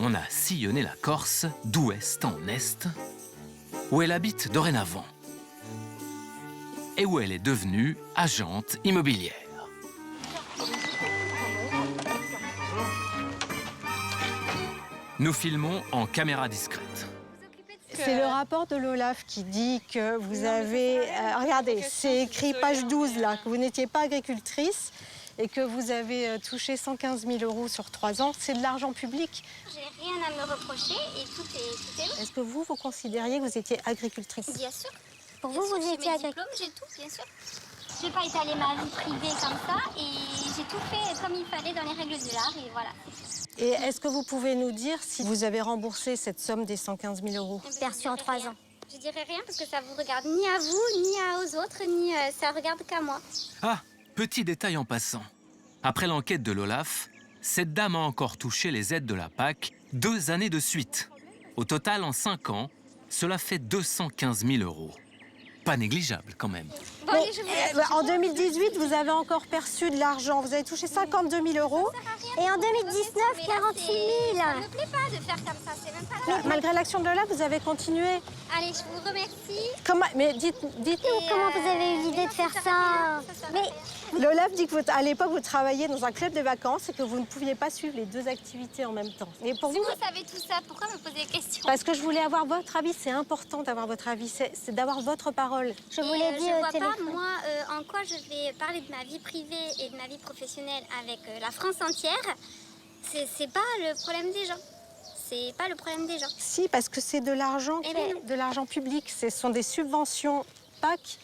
on a sillonné la Corse d'ouest en est, où elle habite dorénavant et où elle est devenue agente immobilière. Nous filmons en caméra discrète. C'est le rapport de l'OLAF qui dit que vous avez... regardez, c'est écrit page 12 là, que vous n'étiez pas agricultrice et que vous avez touché 115 000 € sur 3 ans, c'est de l'argent public. J'ai rien à me reprocher et tout est bon. Est-ce que vous considériez que vous étiez agricultrice? Bien sûr. Pour vous, vous étiez agricultrice? J'ai tout, bien sûr. Je n'ai pas étalé ma vie privée comme ça et j'ai tout fait comme il fallait dans les règles de l'art et voilà. Et est-ce que vous pouvez nous dire si vous avez remboursé cette somme des 115 000 €? Perçue en 3 ans. Je dirais rien parce que ça vous regarde ni à vous, ni aux autres, ni ça regarde qu'à moi. Ah, petit détail en passant. Après l'enquête de l'OLAF, cette dame a encore touché les aides de la PAC 2 années de suite. Au total, en 5 ans, cela fait 215 000 €. Pas négligeable quand même. Bon, allez, je vous... En 2018, vous avez encore perçu de l'argent. Vous avez touché 52 000 €. Et en 2019, 48 000. Ça me plaît pas de faire comme ça, c'est même pas la... Malgré l'action de l'OLAF, vous avez continué. Allez, je vous remercie. Mais dites-nous comment vous avez eu l'idée de faire ça. Mais l'OLAF dit qu'à l'époque, vous travailliez dans un club de vacances et que vous ne pouviez pas suivre les 2 activités en même temps. Et pour si vous savez tout ça, pourquoi me poser des questions? Parce que je voulais avoir votre avis. C'est important d'avoir votre avis. C'est d'avoir votre parole. Je vous l'ai dit au téléphone. Je vois pas, moi, en quoi je vais parler de ma vie privée et de ma vie professionnelle avec la France entière. C'est pas le problème des gens. C'est pas le problème des gens. Si, parce que c'est de l'argent public. Ce sont des subventions PAC.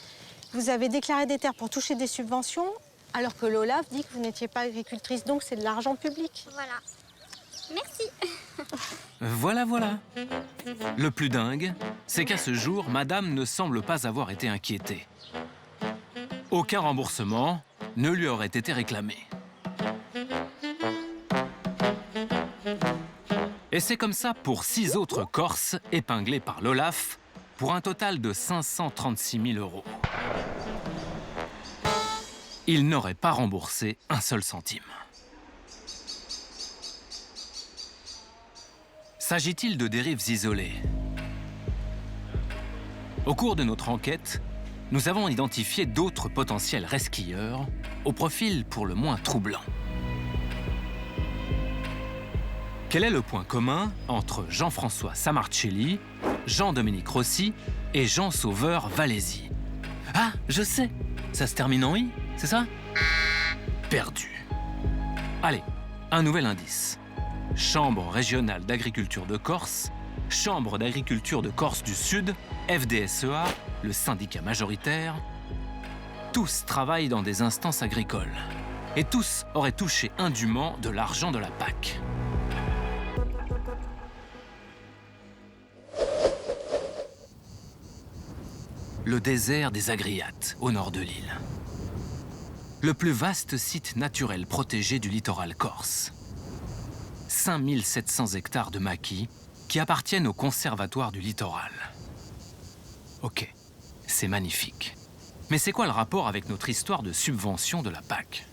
Vous avez déclaré des terres pour toucher des subventions, alors que l'OLAF dit que vous n'étiez pas agricultrice, donc c'est de l'argent public. Voilà. Merci. Voilà, voilà. Le plus dingue, c'est qu'à ce jour, madame ne semble pas avoir été inquiétée. Aucun remboursement ne lui aurait été réclamé. Et c'est comme ça pour 6 autres Corses épinglés par l'OLAF pour un total de 536 000 €. Ils n'auraient pas remboursé un seul centime. S'agit-il de dérives isolées? Au cours de notre enquête, nous avons identifié d'autres potentiels resquilleurs au profil pour le moins troublant. Quel est le point commun entre Jean-François Samarcelli, Jean-Dominique Rossi et Jean-Sauveur Valézy? Ah, je sais, ça se termine en « i », c'est ça? Perdu. Allez, un nouvel indice. Chambre régionale d'agriculture de Corse, Chambre d'agriculture de Corse du Sud, FDSEA, le syndicat majoritaire. Tous travaillent dans des instances agricoles. Et tous auraient touché indûment de l'argent de la PAC. Le désert des Agriates, au nord de l'île. Le plus vaste site naturel protégé du littoral corse. 5700 hectares de maquis qui appartiennent au Conservatoire du littoral. Ok, c'est magnifique. Mais c'est quoi le rapport avec notre histoire de subvention de la PAC?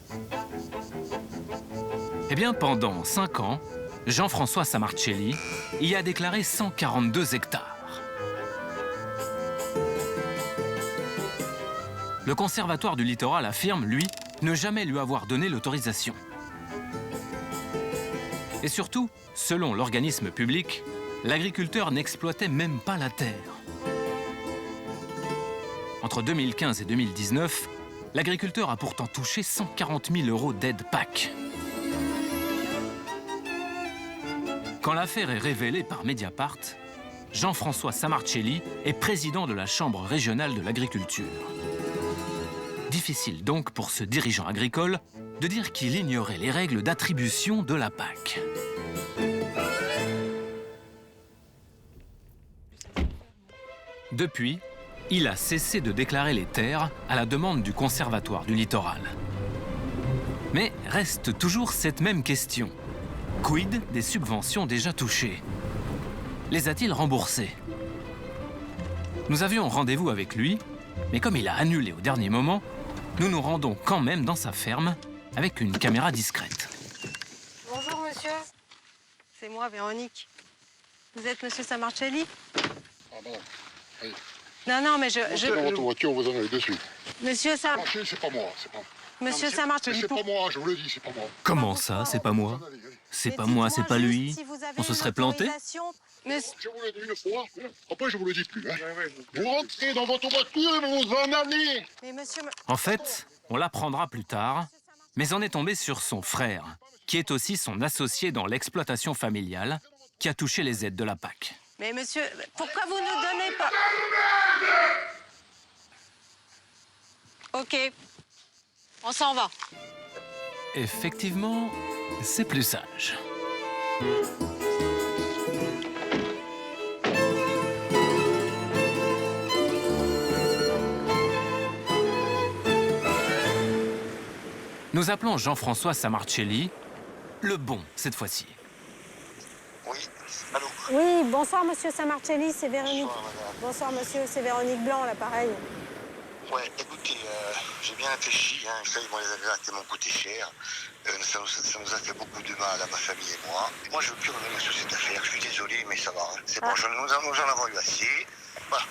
Eh bien, pendant 5 ans, Jean-François Samarcelli y a déclaré 142 hectares. Le Conservatoire du littoral affirme, lui, ne jamais lui avoir donné l'autorisation. Et surtout, selon l'organisme public, l'agriculteur n'exploitait même pas la terre. Entre 2015 et 2019, l'agriculteur a pourtant touché 140 000 € d'aide PAC. Quand l'affaire est révélée par Mediapart, Jean-François Samarcelli est président de la Chambre régionale de l'agriculture. Difficile donc pour ce dirigeant agricole de dire qu'il ignorait les règles d'attribution de la PAC. Depuis, il a cessé de déclarer les terres à la demande du Conservatoire du littoral. Mais reste toujours cette même question. Quid des subventions déjà touchées? Les a-t-il remboursées? Nous avions rendez-vous avec lui, mais comme il a annulé au dernier moment, nous nous rendons quand même dans sa ferme avec une caméra discrète. Bonjour monsieur, c'est moi Véronique. Vous êtes monsieur Samarcelli? Ah bon, oui. Non, mais je... Dans votre voiture, vous en avez dessus. Monsieur Samarcelli... C'est pas moi, c'est pas... Monsieur Samarcelli... C'est pas moi, je vous le dis, c'est pas moi. Comment ça, c'est pas moi? C'est pas moi, c'est pas lui. On se serait planté? Mais... Je vous l'ai dit une fois, après je vous le dis plus. Hein. Vous rentrez dans votre voiture et vous en allez. Mais monsieur... En fait, on l'apprendra plus tard, mais en est tombé sur son frère, qui est aussi son associé dans l'exploitation familiale, qui a touché les aides de la PAC. Mais monsieur, pourquoi vous ne donnez pas... Ok, on s'en va. Effectivement, c'est plus sage. Nous appelons Jean-François Samarcelli, le bon cette fois-ci. Oui, allô? Oui, bonsoir monsieur Samarcelli, c'est Véronique. Bonsoir monsieur, c'est Véronique Blanc, l'appareil. Ouais, écoutez, j'ai bien réfléchi, hein. Ça, ils vont les agréates m'ont coûté cher. Ça nous a fait beaucoup de mal à ma famille et moi. Moi, je veux plus revenir sur cette affaire. Je suis désolé, mais ça va. Hein. C'est bon, nous en avons eu assez. Voilà.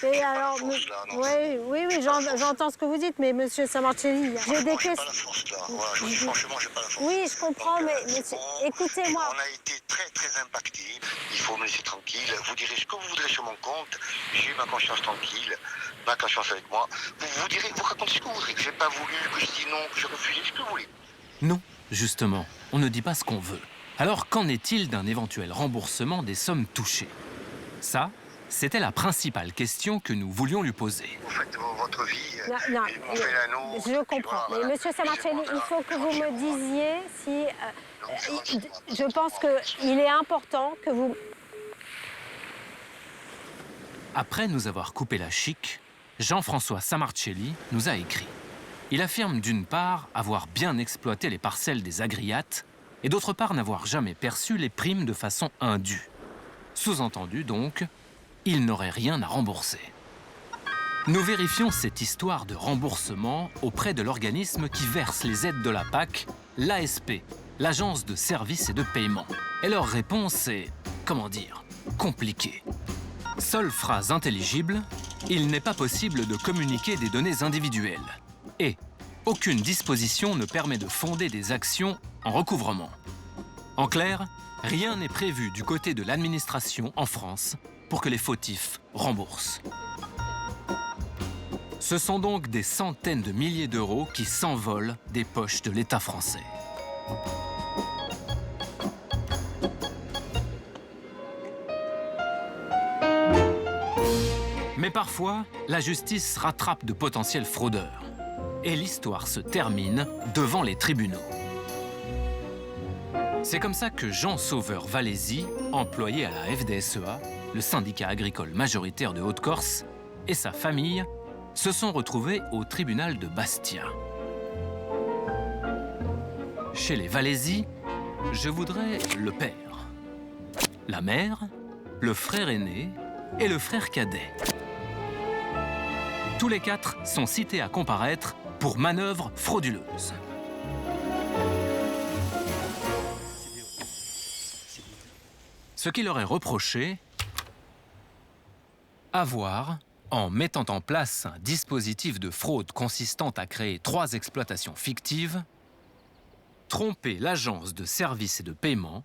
Et alors, oui, j'entends ce que vous dites, mais monsieur Samarcelli, j'ai des questions. J'ai pas la force là. Voilà, je vous dis franchement, j'ai pas la force. Oui, je comprends, mais écoutez-moi. On a été très impactés. Il faut me laisser tranquille. Vous direz ce que vous voudrez sur mon compte. J'ai eu ma conscience tranquille, ma conscience avec moi. Vous racontez ce que vous voudrez. Que j'ai pas voulu, que je dis non, que je refusais, ce que vous voulez. Non, justement, on ne dit pas ce qu'on veut. Alors qu'en est-il d'un éventuel remboursement des sommes touchées? Ça, c'était la principale question que nous voulions lui poser. Vous faites votre vie, Non, on fait la nôtre. je comprends. Voilà, mais monsieur Samarcelli, il faut que vous me disiez si... je pense qu'il est important que vous... Après nous avoir coupé la chic, Jean-François Samarcelli nous a écrit. Il affirme d'une part avoir bien exploité les parcelles des agriates et d'autre part n'avoir jamais perçu les primes de façon indue. Sous-entendu donc, il n'aurait rien à rembourser. Nous vérifions cette histoire de remboursement auprès de l'organisme qui verse les aides de la PAC, l'ASP, l'Agence de services et de paiement. Et leur réponse est, comment dire, compliquée. Seule phrase intelligible, il n'est pas possible de communiquer des données individuelles. Et aucune disposition ne permet de fonder des actions en recouvrement. En clair, rien n'est prévu du côté de l'administration en France pour que les fautifs remboursent. Ce sont donc des centaines de milliers d'euros qui s'envolent des poches de l'État français. Mais parfois, la justice rattrape de potentiels fraudeurs. Et l'histoire se termine devant les tribunaux. C'est comme ça que Jean Sauveur Valézy, employé à la FDSEA, le syndicat agricole majoritaire de Haute-Corse, et sa famille se sont retrouvés au tribunal de Bastia. Chez les Valézy, je voudrais le père, la mère, le frère aîné et le frère cadet. Tous les quatre sont cités à comparaître pour manœuvre frauduleuse. Ce qui leur est reproché, avoir, en mettant en place un dispositif de fraude consistant à créer 3 exploitations fictives, trompé l'agence de services et de paiement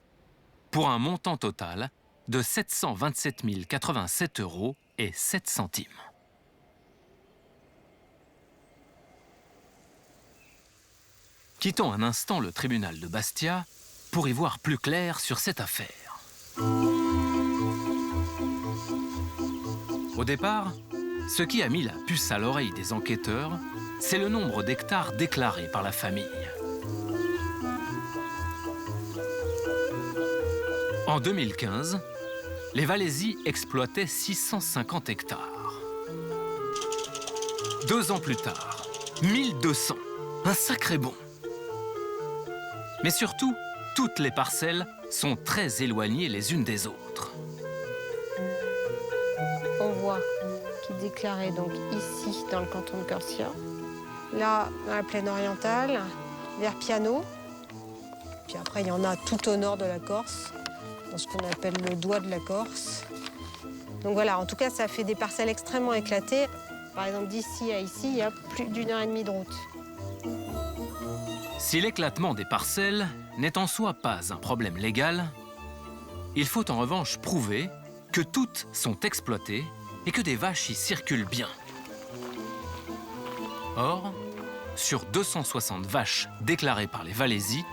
pour un montant total de 727 087 € et 7 centimes. Quittons un instant le tribunal de Bastia pour y voir plus clair sur cette affaire. Au départ, ce qui a mis la puce à l'oreille des enquêteurs, c'est le nombre d'hectares déclarés par la famille. En 2015, les Valézy exploitaient 650 hectares. 2 ans plus tard, 1200, un sacré bond. Mais surtout, toutes les parcelles sont très éloignées les unes des autres. On voit qu'il déclarait donc ici, dans le canton de Corsia, là, dans la plaine orientale, vers Piano. Puis après, il y en a tout au nord de la Corse, dans ce qu'on appelle le doigt de la Corse. Donc voilà, en tout cas, ça fait des parcelles extrêmement éclatées. Par exemple, d'ici à ici, il y a plus d'1 heure et demie de route. Si l'éclatement des parcelles n'est en soi pas un problème légal, il faut en revanche prouver que toutes sont exploitées et que des vaches y circulent bien. Or, sur 260 vaches déclarées par les Valaisis,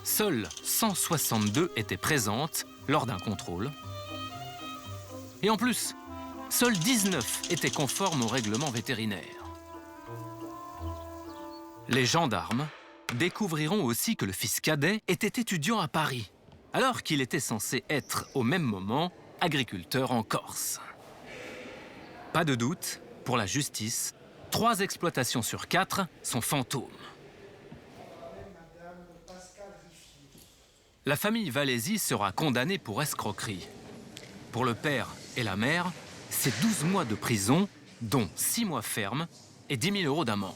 seules 162 étaient présentes lors d'un contrôle. Et en plus, seules 19 étaient conformes au règlement vétérinaire. Les gendarmes découvriront aussi que le fils cadet était étudiant à Paris, alors qu'il était censé être au même moment agriculteur en Corse. Pas de doute, pour la justice, 3 exploitations sur 4 sont fantômes. La famille Valaisis sera condamnée pour escroquerie. Pour le père et la mère, c'est 12 mois de prison, dont 6 mois ferme et 10 000 € d'amende.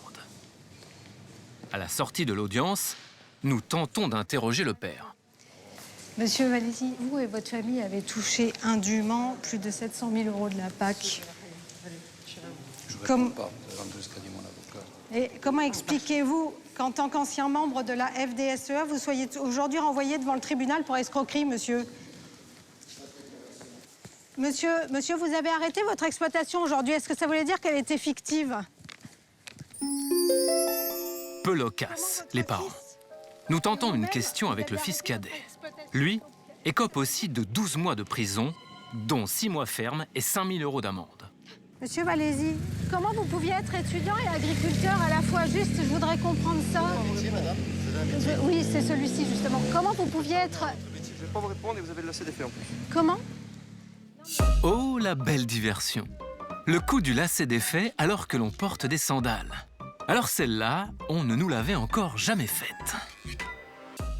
À la sortie de l'audience, nous tentons d'interroger le père. Monsieur Valaisis, vous et votre famille avez touché indûment plus de 700 000 € de la PAC. Et comment expliquez-vous qu'en tant qu'ancien membre de la FDSEA, vous soyez aujourd'hui renvoyé devant le tribunal pour escroquerie, monsieur? Monsieur, vous avez arrêté votre exploitation aujourd'hui. Est-ce que ça voulait dire qu'elle était fictive? Peu loquace, les parents. Nous tentons une question avec le fils cadet. Lui écope aussi de 12 mois de prison, dont 6 mois ferme et 5 000 € d'amende. Monsieur Valaisis, comment vous pouviez être étudiant et agriculteur à la fois? Juste, je voudrais comprendre ça. Oui, c'est celui-ci, justement. Comment vous pouviez être... Je ne vais pas vous répondre et vous avez de la CDF en plus. Comment? Oh, la belle diversion. Le coup du lacet défait alors que l'on porte des sandales. Alors celle-là, on ne nous l'avait encore jamais faite.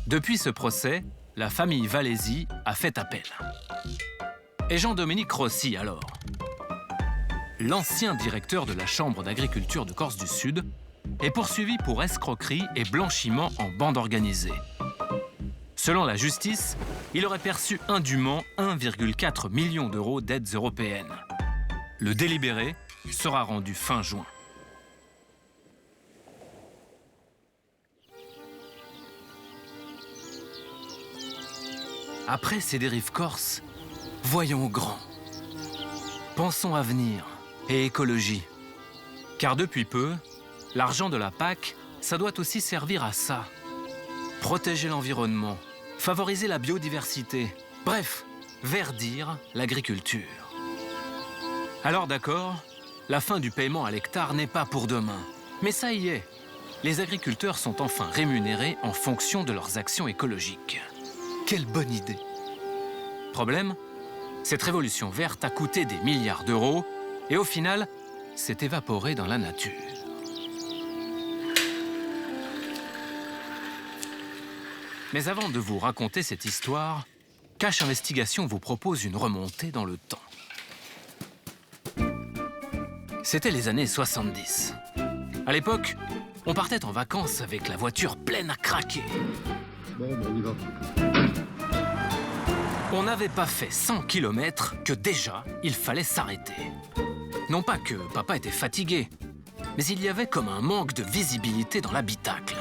Depuis ce procès, la famille Valaisis a fait appel. Et Jean-Dominique Rossi, alors? L'ancien directeur de la Chambre d'agriculture de Corse du Sud est poursuivi pour escroquerie et blanchiment en bande organisée. Selon la justice, il aurait perçu indûment 1,4 million € d'aides européennes. Le délibéré sera rendu fin juin. Après ces dérives corses, voyons grand. Pensons avenir et écologie. Car depuis peu, l'argent de la PAC, ça doit aussi servir à ça. Protéger l'environnement, favoriser la biodiversité, bref, verdir l'agriculture. Alors d'accord, la fin du paiement à l'hectare n'est pas pour demain. Mais ça y est, les agriculteurs sont enfin rémunérés en fonction de leurs actions écologiques. Quelle bonne idée! Problème, cette révolution verte a coûté des milliards d'euros et au final, s'est évaporée dans la nature. Mais avant de vous raconter cette histoire, Cache Investigation vous propose une remontée dans le temps. C'était les années 70. À l'époque, on partait en vacances avec la voiture pleine à craquer. Bon, on y va. On n'avait pas fait 100 km que déjà, il fallait s'arrêter. Non pas que papa était fatigué, mais il y avait comme un manque de visibilité dans l'habitacle.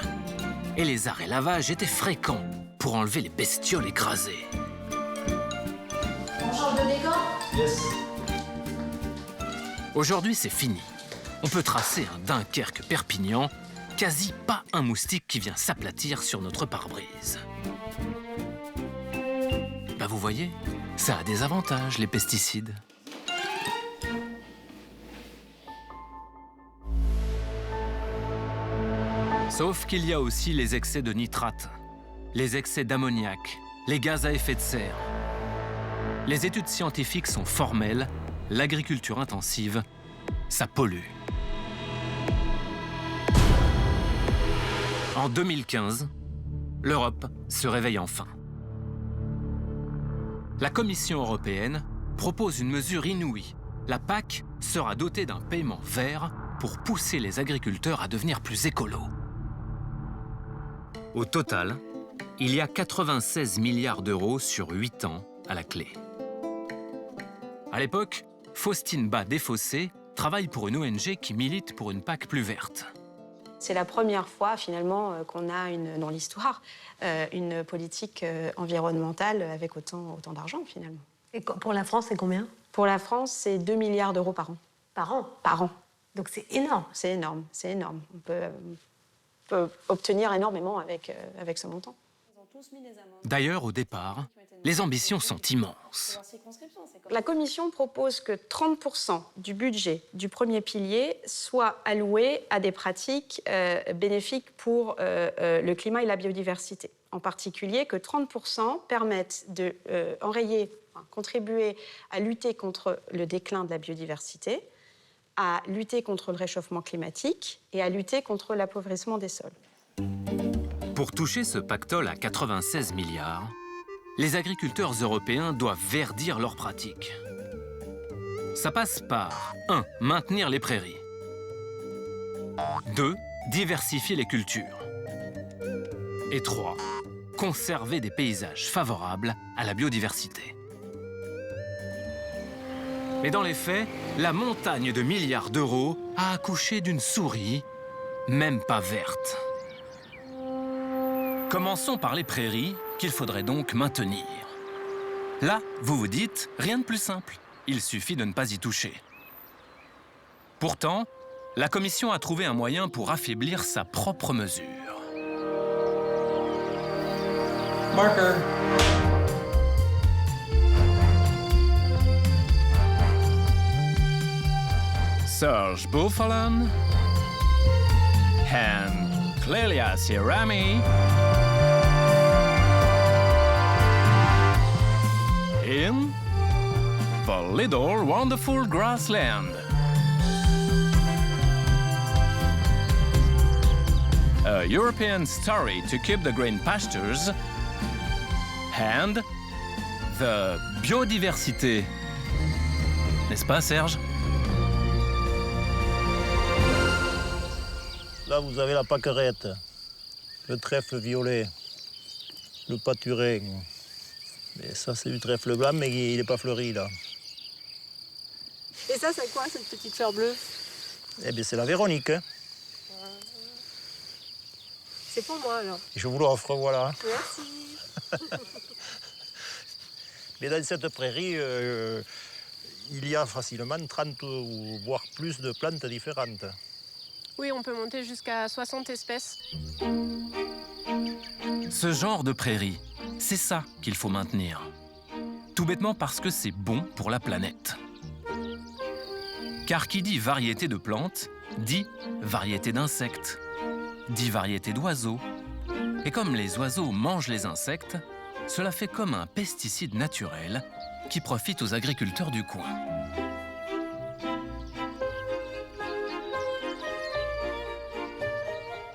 Et les arrêts lavage étaient fréquents pour enlever les bestioles écrasées. On change de décor? Yes. Aujourd'hui, c'est fini. On peut tracer un Dunkerque-Perpignan, quasi pas un moustique qui vient s'aplatir sur notre pare-brise. Bah vous voyez, ça a des avantages, les pesticides. Sauf qu'il y a aussi les excès de nitrate, les excès d'ammoniac, les gaz à effet de serre. Les études scientifiques sont formelles, l'agriculture intensive, ça pollue. En 2015, l'Europe se réveille enfin. La Commission européenne propose une mesure inouïe. La PAC sera dotée d'un paiement vert pour pousser les agriculteurs à devenir plus écolos. Au total, il y a 96 milliards d'euros sur 8 ans à la clé. À l'époque, Faustine Bas-Desfossés travaille pour une ONG qui milite pour une PAC plus verte. C'est la première fois, finalement, qu'on a dans l'histoire une politique environnementale avec autant d'argent, finalement. Et pour la France, c'est combien? Pour la France, c'est 2 milliards d'euros par an. Par an? Par an. Donc c'est énorme. C'est énorme, c'est énorme. On peut obtenir énormément avec ce montant. D'ailleurs, au départ, les ambitions sont immenses. La Commission propose que 30% du budget du premier pilier soit alloué à des pratiques bénéfiques pour le climat et la biodiversité. En particulier, que 30% permettent contribuer à lutter contre le déclin de la biodiversité, à lutter contre le réchauffement climatique et à lutter contre l'appauvrissement des sols. Pour toucher ce pactole à 96 milliards, les agriculteurs européens doivent verdir leurs pratiques. Ça passe par 1. Maintenir les prairies. 2. Diversifier les cultures. Et 3. Conserver des paysages favorables à la biodiversité. Mais dans les faits, la montagne de milliards d'euros a accouché d'une souris, même pas verte. Commençons par les prairies, qu'il faudrait donc maintenir. Là, vous vous dites, rien de plus simple. Il suffit de ne pas y toucher. Pourtant, la Commission a trouvé un moyen pour affaiblir sa propre mesure. Marker. Serge Beaufolon and Clélia Sirami in The Little Wonderful Grassland. A European story to keep the green pastures and the biodiversité. N'est-ce pas, Serge? Là, vous avez la pâquerette, le trèfle violet, le pâturé. Et ça, c'est du trèfle blanc, mais il n'est pas fleuri, là. Et ça, c'est quoi, cette petite fleur bleue? Eh bien, c'est la Véronique. Hein. C'est pour moi, alors. Je vous l'offre, voilà. Merci. Mais dans cette prairie, il y a facilement 30 ou voire plus de plantes différentes. Oui, on peut monter jusqu'à 60 espèces. Ce genre de prairie, c'est ça qu'il faut maintenir. Tout bêtement parce que c'est bon pour la planète. Car qui dit variété de plantes, dit variété d'insectes, dit variété d'oiseaux. Et comme les oiseaux mangent les insectes, cela fait comme un pesticide naturel qui profite aux agriculteurs du coin.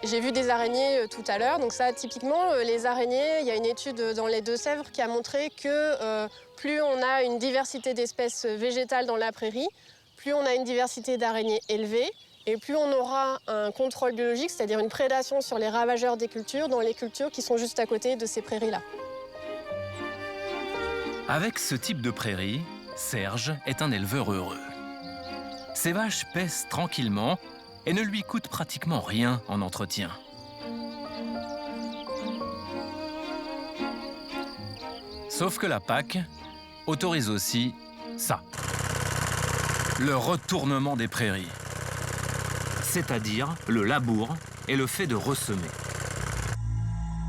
J'ai vu des araignées tout à l'heure. Donc ça, typiquement, les araignées, il y a une étude dans les Deux-Sèvres qui a montré que plus on a une diversité d'espèces végétales dans la prairie, plus on a une diversité d'araignées élevée, et plus on aura un contrôle biologique, c'est-à-dire une prédation sur les ravageurs des cultures dans les cultures qui sont juste à côté de ces prairies-là. Avec ce type de prairie, Serge est un éleveur heureux. Ses vaches paissent tranquillement et ne lui coûtent pratiquement rien en entretien. Sauf que la PAC autorise aussi ça. Le retournement des prairies. C'est-à-dire le labour et le fait de ressemer.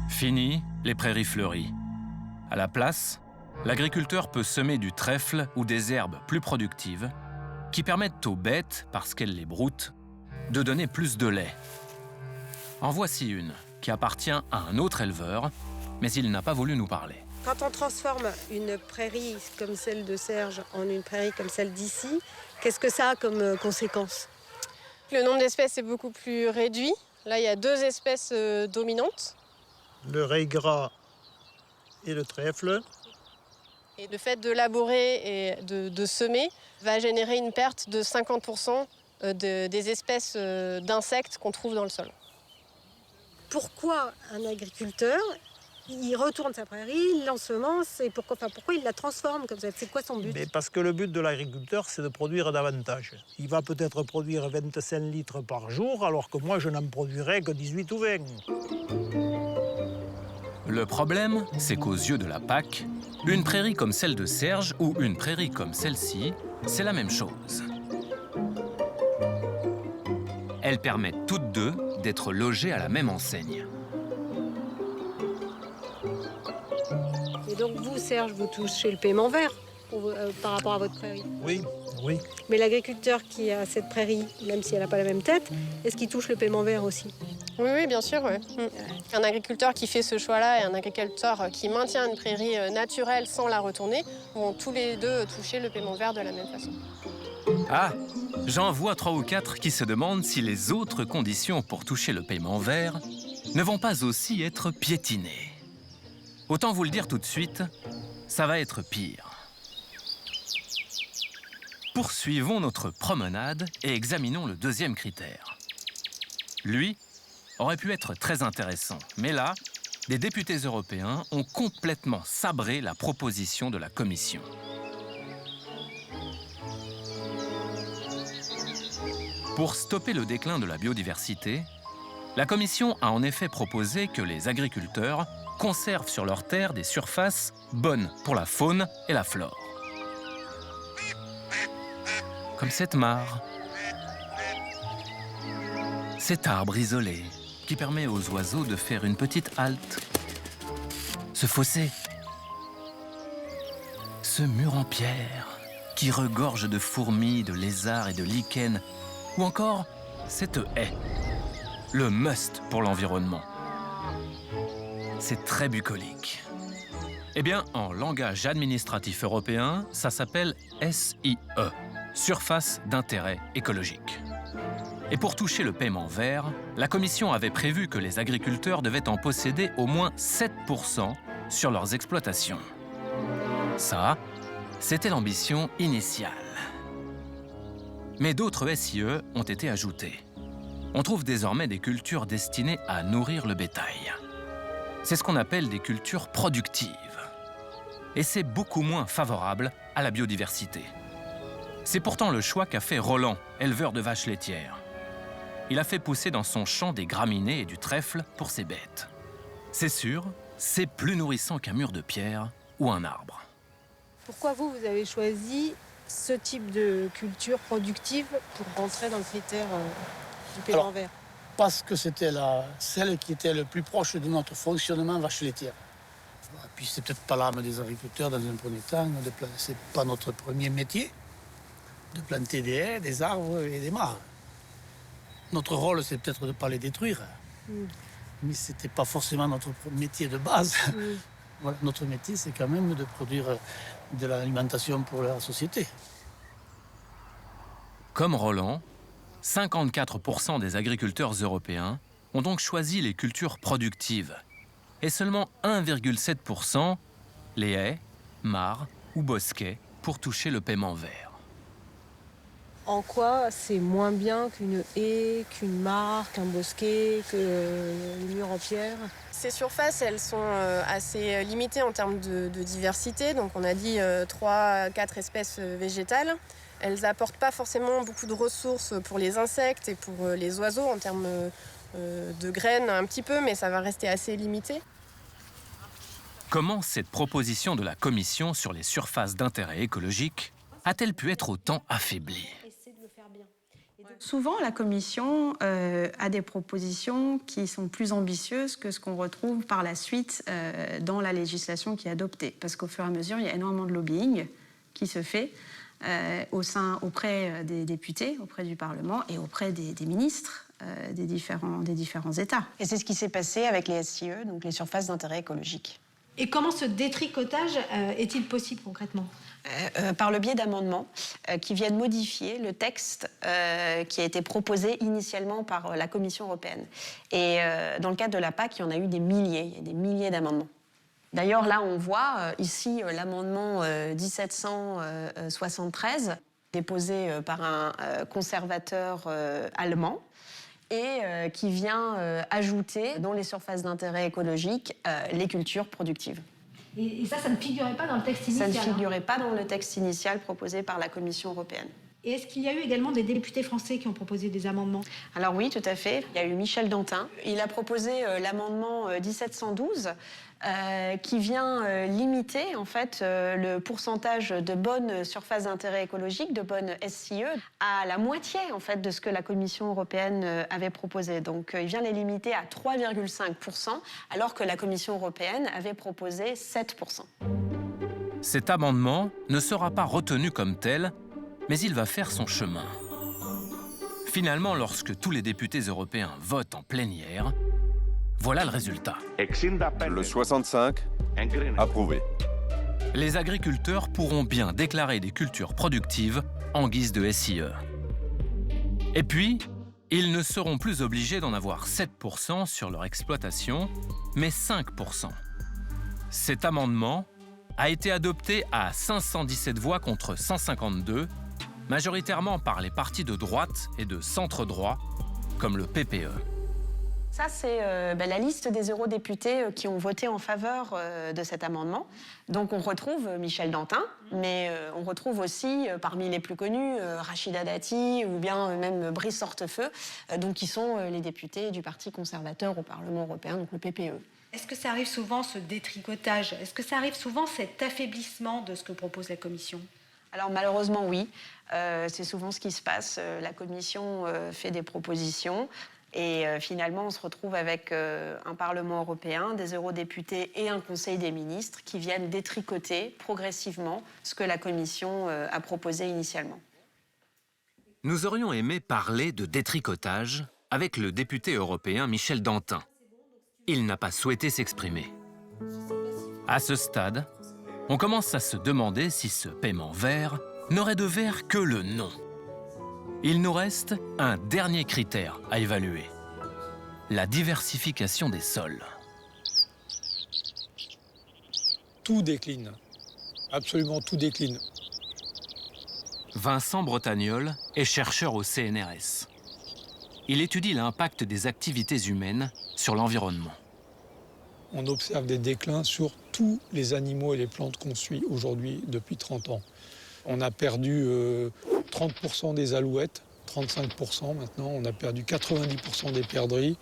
Fini les prairies fleuries. À la place, l'agriculteur peut semer du trèfle ou des herbes plus productives qui permettent aux bêtes, parce qu'elles les broutent, de donner plus de lait. En voici une qui appartient à un autre éleveur, mais il n'a pas voulu nous parler. Quand on transforme une prairie comme celle de Serge en une prairie comme celle d'ici, qu'est-ce que ça a comme conséquence? Le nombre d'espèces est beaucoup plus réduit. Là, il y a 2 espèces dominantes. Le rail gras et le trèfle. Et le fait de labourer et de semer va générer une perte de 50% des espèces d'insectes qu'on trouve dans le sol. Pourquoi un agriculteur, il retourne sa prairie, il l'ensemence, et pourquoi il la transforme comme ça? C'est quoi son but? Mais parce que le but de l'agriculteur, c'est de produire davantage. Il va peut-être produire 25 litres par jour, alors que moi, je n'en produirai que 18 ou 20. Le problème, c'est qu'aux yeux de la PAC, une prairie comme celle de Serge ou une prairie comme celle-ci, c'est la même chose. Elles permettent toutes deux d'être logées à la même enseigne. Et donc vous, Serge, vous touchez le paiement vert par rapport à votre prairie. Oui, oui. Mais l'agriculteur qui a cette prairie, même si elle n'a pas la même tête, est-ce qu'il touche le paiement vert aussi? Oui, oui, bien sûr. Ouais. Un agriculteur qui fait ce choix-là et un agriculteur qui maintient une prairie naturelle sans la retourner vont tous les deux toucher le paiement vert de la même façon. Ah, j'en vois 3 ou 4 qui se demandent si les autres conditions pour toucher le paiement vert ne vont pas aussi être piétinées. Autant vous le dire tout de suite, ça va être pire. Poursuivons notre promenade et examinons le deuxième critère. Lui aurait pu être très intéressant, mais là, des députés européens ont complètement sabré la proposition de la Commission. Pour stopper le déclin de la biodiversité, la Commission a en effet proposé que les agriculteurs conservent sur leurs terres des surfaces bonnes pour la faune et la flore. Comme cette mare, cet arbre isolé qui permet aux oiseaux de faire une petite halte, ce fossé, ce mur en pierre qui regorge de fourmis, de lézards et de lichens, ou encore cette haie, le must pour l'environnement. C'est très bucolique. Eh bien, en langage administratif européen, ça s'appelle SIE. Surface d'intérêt écologique. Et pour toucher le paiement vert, la Commission avait prévu que les agriculteurs devaient en posséder au moins 7% sur leurs exploitations. Ça, c'était l'ambition initiale. Mais d'autres SIE ont été ajoutés. On trouve désormais des cultures destinées à nourrir le bétail. C'est ce qu'on appelle des cultures productives. Et c'est beaucoup moins favorable à la biodiversité. C'est pourtant le choix qu'a fait Roland, éleveur de vaches laitières. Il a fait pousser dans son champ des graminées et du trèfle pour ses bêtes. C'est sûr, c'est plus nourrissant qu'un mur de pierre ou un arbre. Pourquoi vous avez choisi ce type de culture productive pour rentrer dans le critère du paiement vert? Parce que c'était celle qui était le plus proche de notre fonctionnement vache laitière. Et puis c'est peut-être pas l'âme des agriculteurs dans un premier temps, c'est pas notre premier métier de planter des haies, des arbres et des mares. Notre rôle, c'est peut-être de ne pas les détruire. Mais ce n'était pas forcément notre métier de base. Voilà, notre métier, c'est quand même de produire de l'alimentation pour la société. Comme Roland, 54% des agriculteurs européens ont donc choisi les cultures productives. Et seulement 1,7% les haies, mares ou bosquets pour toucher le paiement vert. En quoi c'est moins bien qu'une haie, qu'une mare, qu'un bosquet, que les murs en pierre? Ces surfaces, elles sont assez limitées en termes de diversité. Donc on a dit 3-4 espèces végétales. Elles n'apportent pas forcément beaucoup de ressources pour les insectes et pour les oiseaux en termes de graines un petit peu, mais ça va rester assez limité. Comment cette proposition de la Commission sur les surfaces d'intérêt écologique a-t-elle pu être autant affaiblie? Souvent, la Commission a des propositions qui sont plus ambitieuses que ce qu'on retrouve par la suite dans la législation qui est adoptée. Parce qu'au fur et à mesure, il y a énormément de lobbying qui se fait auprès des députés, auprès du Parlement et auprès des ministres des différents États. Et c'est ce qui s'est passé avec les SIE, donc les surfaces d'intérêt écologique. Et comment ce détricotage est-il possible concrètement ? Par le biais d'amendements qui viennent modifier le texte qui a été proposé initialement par la Commission européenne. Et dans le cadre de la PAC, il y en a eu des milliers d'amendements. D'ailleurs, là, on voit ici l'amendement 1773, déposé par un conservateur allemand, et qui vient ajouter dans les surfaces d'intérêt écologique les cultures productives. Et ça ne figurait pas dans le texte initial? Ça ne figurait pas dans le texte initial proposé par la Commission européenne. Et est-ce qu'il y a eu également des députés français qui ont proposé des amendements? Alors oui, tout à fait. Il y a eu Michel Dantin. Il a proposé l'amendement 1712 qui vient limiter en fait le pourcentage de bonnes surfaces d'intérêt écologique, de bonnes SIE, à la moitié en fait de ce que la Commission européenne avait proposé. Donc il vient les limiter à 3,5%, alors que la Commission européenne avait proposé 7%. Cet amendement ne sera pas retenu comme tel, mais il va faire son chemin. Finalement, lorsque tous les députés européens votent en plénière, voilà le résultat. Le 65, approuvé. Les agriculteurs pourront bien déclarer des cultures productives en guise de SIE. Et puis, ils ne seront plus obligés d'en avoir 7% sur leur exploitation, mais 5%. Cet amendement a été adopté à 517 voix contre 152, majoritairement par les partis de droite et de centre-droit, comme le PPE. Ça, c'est la liste des eurodéputés qui ont voté en faveur de cet amendement. Donc on retrouve Michel Dantin, mais on retrouve aussi, parmi les plus connus, Rachida Dati ou bien même Brice Hortefeux, donc qui sont les députés du Parti conservateur au Parlement européen, donc le PPE. Est-ce que ça arrive souvent, ce détricotage? Est-ce que ça arrive souvent, cet affaiblissement de ce que propose la Commission? Alors malheureusement, oui. C'est souvent ce qui se passe. La Commission fait des propositions et finalement, on se retrouve avec un Parlement européen, des eurodéputés et un Conseil des ministres qui viennent détricoter progressivement ce que la Commission a proposé initialement. Nous aurions aimé parler de détricotage avec le député européen Michel Dantin. Il n'a pas souhaité s'exprimer. À ce stade, on commence à se demander si ce paiement vert n'aurait de vert que le nom. Il nous reste un dernier critère à évaluer, la diversification des sols. Tout décline, absolument tout décline. Vincent Bretagnol est chercheur au CNRS. Il étudie l'impact des activités humaines sur l'environnement. On observe des déclins sur tous les animaux et les plantes qu'on suit aujourd'hui depuis 30 ans. On a perdu 30% des alouettes, 35% maintenant. On a perdu 90% des perdrix.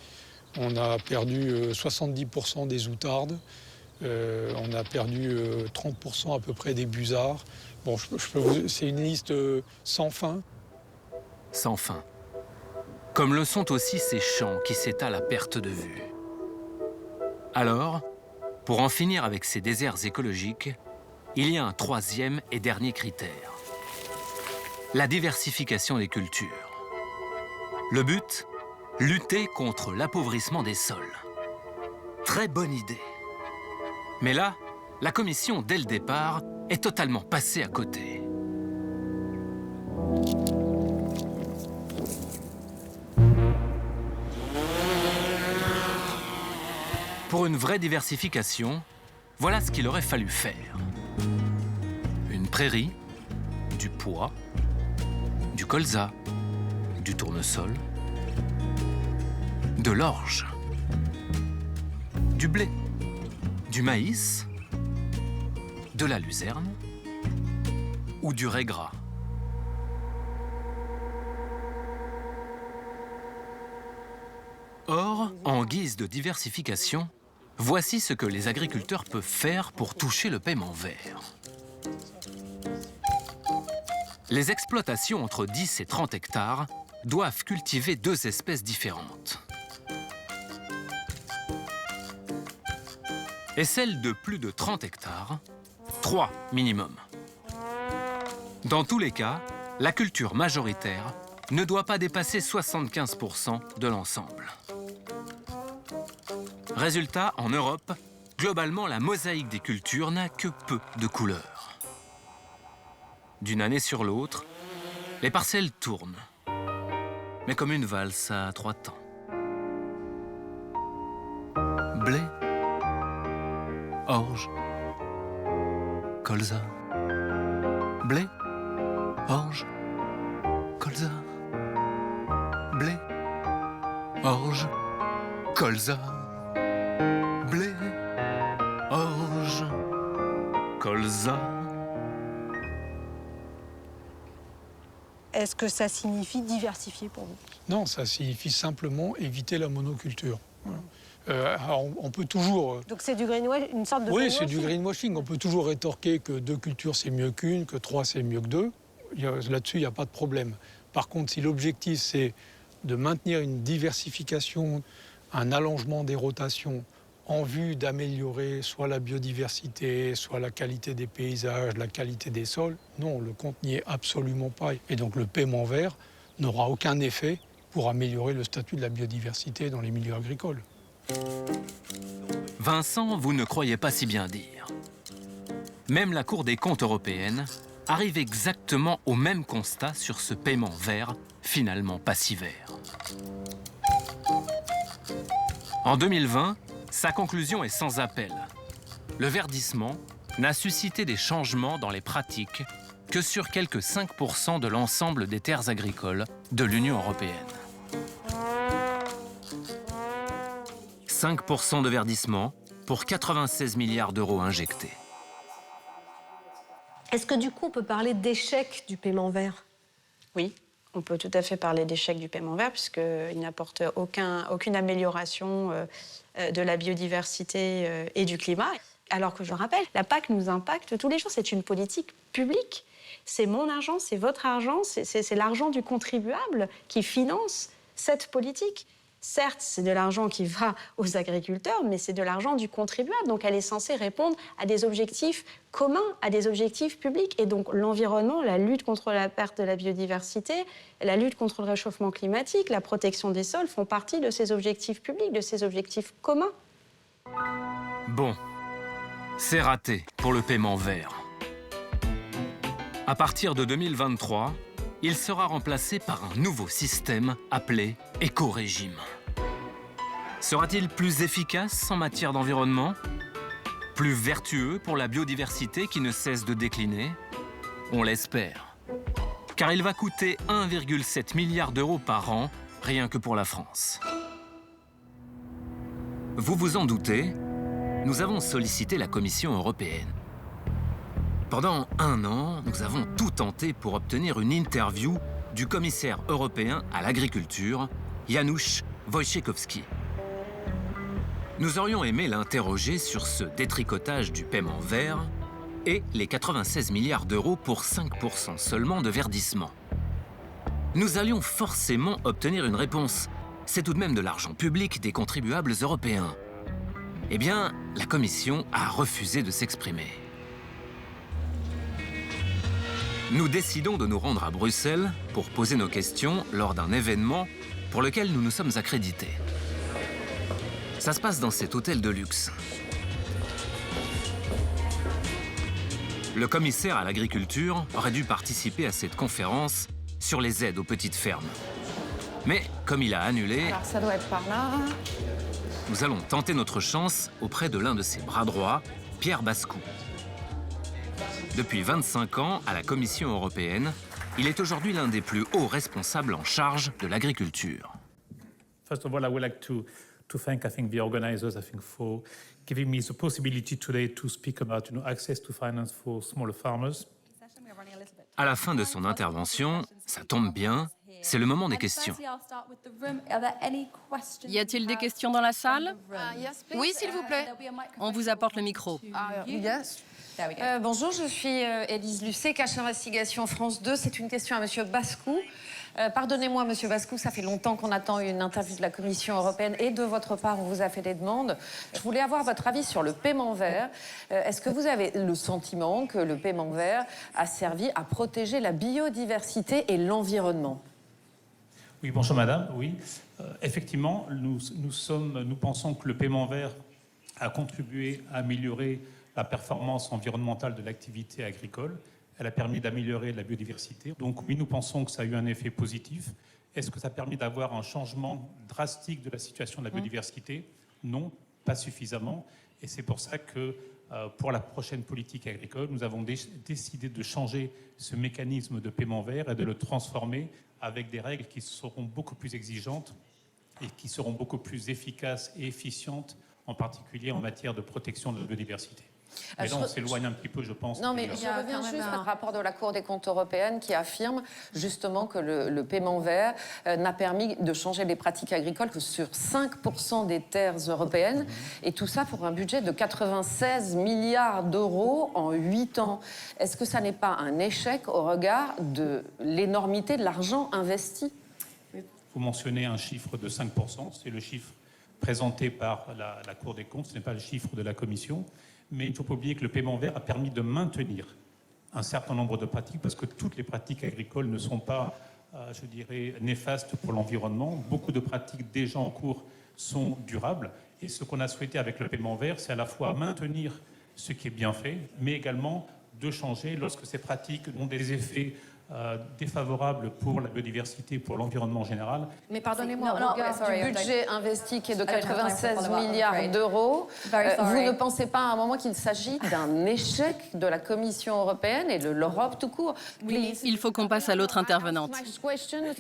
On a perdu 70% des outardes. On a perdu 30% à peu près des busards. Bon, c'est une liste sans fin. Sans fin. Comme le sont aussi ces champs qui s'étalent à perte de vue. Alors, pour en finir avec ces déserts écologiques, il y a un troisième et dernier critère. La diversification des cultures. Le but ? Lutter contre l'appauvrissement des sols. Très bonne idée. Mais là, la Commission, dès le départ, est totalement passée à côté. Pour une vraie diversification, voilà ce qu'il aurait fallu faire. Une prairie, du pois, du colza, du tournesol, de l'orge, du blé, du maïs, de la luzerne ou du raie gras. Or, en guise de diversification, voici ce que les agriculteurs peuvent faire pour toucher le paiement vert. Les exploitations entre 10 et 30 hectares doivent cultiver 2 espèces différentes. Et celles de plus de 30 hectares, 3 minimum. Dans tous les cas, la culture majoritaire ne doit pas dépasser 75% de l'ensemble. Résultat, en Europe, globalement, la mosaïque des cultures n'a que peu de couleurs. D'une année sur l'autre, les parcelles tournent, mais comme une valse à 3 temps. Blé, orge, colza. Blé, orge, colza. Blé, orge, colza. Blé, orge, colza. Est-ce que ça signifie diversifier pour vous? Non, ça signifie simplement éviter la monoculture. Voilà. Alors on peut toujours... Donc c'est du greenwashing, une sorte de Oui, greenwashing. c'est du greenwashing. On peut toujours rétorquer que 2 cultures c'est mieux qu'une, que 3 c'est mieux que 2. Là-dessus, il n'y a pas de problème. Par contre, si l'objectif c'est de maintenir une diversification, un allongement des rotations en vue d'améliorer soit la biodiversité, soit la qualité des paysages, la qualité des sols, non, le compte n'y est absolument pas. Et donc le paiement vert n'aura aucun effet pour améliorer le statut de la biodiversité dans les milieux agricoles. Vincent, vous ne croyez pas si bien dire. Même la Cour des comptes européenne arrive exactement au même constat sur ce paiement vert, finalement pas si vert. En 2020, sa conclusion est sans appel. Le verdissement n'a suscité des changements dans les pratiques que sur quelques 5% de l'ensemble des terres agricoles de l'Union européenne. 5% de verdissement pour 96 milliards d'euros injectés. Est-ce que du coup, on peut parler d'échec du paiement vert? Oui, on peut tout à fait parler d'échec du paiement vert puisqu'il n'apporte aucune amélioration de la biodiversité et du climat. Alors que je rappelle, la PAC nous impacte tous les jours. C'est une politique publique. C'est mon argent, c'est votre argent, c'est l'argent du contribuable qui finance cette politique. Certes, c'est de l'argent qui va aux agriculteurs, mais c'est de l'argent du contribuable. Donc, elle est censée répondre à des objectifs communs, à des objectifs publics. Et donc, l'environnement, la lutte contre la perte de la biodiversité, la lutte contre le réchauffement climatique, la protection des sols font partie de ces objectifs publics, de ces objectifs communs. Bon, c'est raté pour le paiement vert. À partir de 2023, il sera remplacé par un nouveau système appelé éco-régime. Sera-t-il plus efficace en matière d'environnement? Plus vertueux pour la biodiversité qui ne cesse de décliner? On l'espère. Car il va coûter 1,7 milliard d'euros par an, rien que pour la France. Vous vous en doutez, nous avons sollicité la Commission européenne. Pendant 1 an, nous avons tout tenté pour obtenir une interview du commissaire européen à l'agriculture, Janusz Wojciechowski. Nous aurions aimé l'interroger sur ce détricotage du paiement vert et les 96 milliards d'euros pour 5% seulement de verdissement. Nous allions forcément obtenir une réponse. C'est tout de même de l'argent public des contribuables européens. Eh bien, la Commission a refusé de s'exprimer. Nous décidons de nous rendre à Bruxelles pour poser nos questions lors d'un événement pour lequel nous nous sommes accrédités. Ça se passe dans cet hôtel de luxe. Le commissaire à l'agriculture aurait dû participer à cette conférence sur les aides aux petites fermes. Mais comme il a annulé, alors ça doit être par là. Nous allons tenter notre chance auprès de l'un de ses bras droits, Pierre Bascou. Depuis 25 ans, à la Commission européenne, il est aujourd'hui l'un des plus hauts responsables en charge de l'agriculture. First of all, I would like to thank, the organizers, for giving me the possibility today to speak about, access to finance for smaller farmers. À la fin de son intervention, ça tombe bien, c'est le moment des questions. Y a-t-il des questions dans la salle? Oui, s'il vous plaît. On vous apporte le micro. Bonjour, je suis Élise Lucet, Cache Investigation France 2. C'est une question à Monsieur Bascou. Pardonnez-moi, Monsieur Bascou, ça fait longtemps qu'on attend une interview de la Commission européenne et de votre part, on vous a fait des demandes. Je voulais avoir votre avis sur le paiement vert. Est-ce que vous avez le sentiment que le paiement vert a servi à protéger la biodiversité et l'environnement? Oui, bonjour madame, oui. Effectivement, nous pensons que le paiement vert a contribué à améliorer la performance environnementale de l'activité agricole. Elle a permis d'améliorer la biodiversité. Donc oui, nous pensons que ça a eu un effet positif. Est-ce que ça a permis d'avoir un changement drastique de la situation de la biodiversité? Non, pas suffisamment. Et c'est pour ça que pour la prochaine politique agricole, nous avons décidé de changer ce mécanisme de paiement vert et de le transformer avec des règles qui seront beaucoup plus exigeantes et qui seront beaucoup plus efficaces et efficientes, en particulier en matière de protection de la biodiversité. Mais là, on s'éloigne un petit peu, je pense. Non, mais je reviens juste à un rapport de la Cour des comptes européenne qui affirme justement que le paiement vert n'a permis de changer les pratiques agricoles que sur 5% des terres européennes, et tout ça pour un budget de 96 milliards d'euros en 8 ans. Est-ce que ça n'est pas un échec au regard de l'énormité de l'argent investi? Vous mentionnez un chiffre de 5%, c'est le chiffre présenté par la Cour des comptes, ce n'est pas le chiffre de la Commission. Mais il ne faut pas oublier que le paiement vert a permis de maintenir un certain nombre de pratiques, parce que toutes les pratiques agricoles ne sont pas, je dirais, néfastes pour l'environnement. Beaucoup de pratiques déjà en cours sont durables. Et ce qu'on a souhaité avec le paiement vert, c'est à la fois maintenir ce qui est bien fait, mais également de changer lorsque ces pratiques ont des effets défavorable pour la biodiversité, pour l'environnement général. Mais pardonnez-moi, au regard du budget investi qui est de 96 milliards d'euros, vous ne pensez pas à un moment qu'il s'agit d'un échec de la Commission européenne et de l'Europe tout court? Il faut qu'on passe à l'autre intervenante.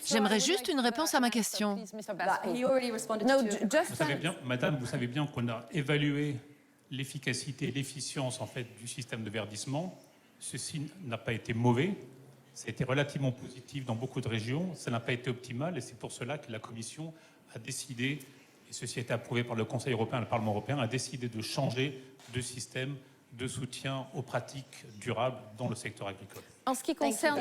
J'aimerais juste une réponse à ma question. Vous savez bien, madame, vous savez bien qu'on a évalué l'efficacité et l'efficience en fait, du système de verdissement. Ceci n'a pas été mauvais. Ça a été relativement positif dans beaucoup de régions, ça n'a pas été optimal et c'est pour cela que la Commission a décidé, et ceci a été approuvé par le Conseil européen et le Parlement européen, a décidé de changer de système de soutien aux pratiques durables dans le secteur agricole. En ce qui concerne...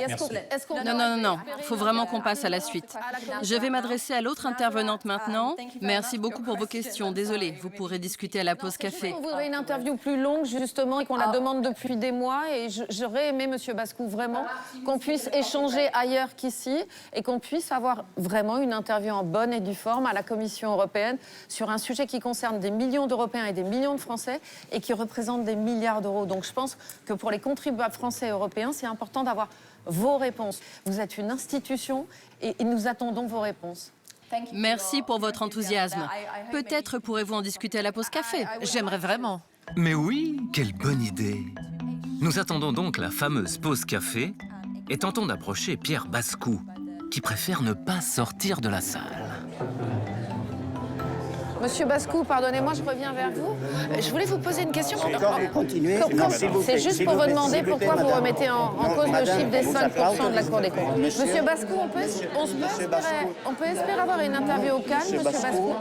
Non. Il faut vraiment qu'on passe à la suite. Je vais m'adresser à l'autre intervenante maintenant. Merci beaucoup pour vos questions. Désolée, vous pourrez discuter à la pause café. On voudrait une interview plus longue, justement, et qu'on la demande depuis des mois. Et j'aurais aimé, Monsieur Bascou, vraiment, qu'on puisse échanger ailleurs qu'ici et qu'on puisse avoir vraiment une interview en bonne et due forme à la Commission européenne sur un sujet qui concerne des millions d'Européens et des millions de Français et qui représente des milliards d'euros. Donc je pense que pour les contribuables français et européens, c'est important d'avoir vos réponses. Vous êtes une institution et nous attendons vos réponses. Merci pour votre enthousiasme. Peut-être pourrez-vous en discuter à la pause café. J'aimerais vraiment. Mais oui, quelle bonne idée. Nous attendons donc la fameuse pause café et tentons d'approcher Pierre Bascou, qui préfère ne pas sortir de la salle. Monsieur Bascou, pardonnez-moi, je reviens vers vous. Je voulais vous poser une question. C'est juste pour vous demander pourquoi vous remettez en cause le chiffre des 5% de la Cour des comptes. Monsieur Bascou, on peut espérer avoir une interview au calme, Monsieur Bascou.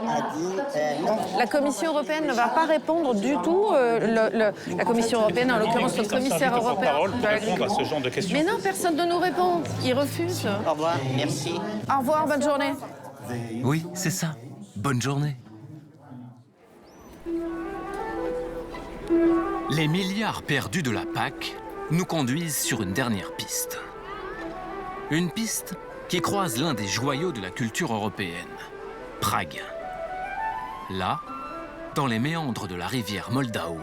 La Commission européenne ne va pas répondre du tout. La Commission européenne, en l'occurrence le commissaire européen. Mais non, personne ne nous répond. Il refuse. Au revoir, merci. Au revoir, bonne journée. Oui, c'est ça. Bonne journée. Les milliards perdus de la PAC nous conduisent sur une dernière piste. Une piste qui croise l'un des joyaux de la culture européenne, Prague. Là, dans les méandres de la rivière Moldau,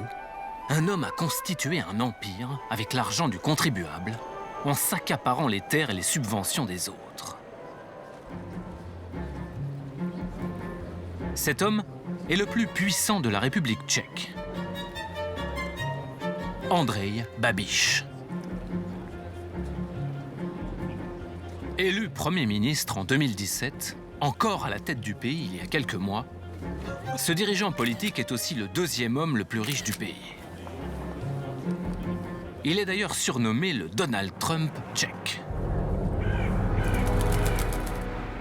un homme a constitué un empire avec l'argent du contribuable en s'accaparant les terres et les subventions des autres. Cet homme est le plus puissant de la République tchèque. Andrej Babiš. Élu Premier ministre en 2017, encore à la tête du pays il y a quelques mois, ce dirigeant politique est aussi le deuxième homme le plus riche du pays. Il est d'ailleurs surnommé le Donald Trump tchèque.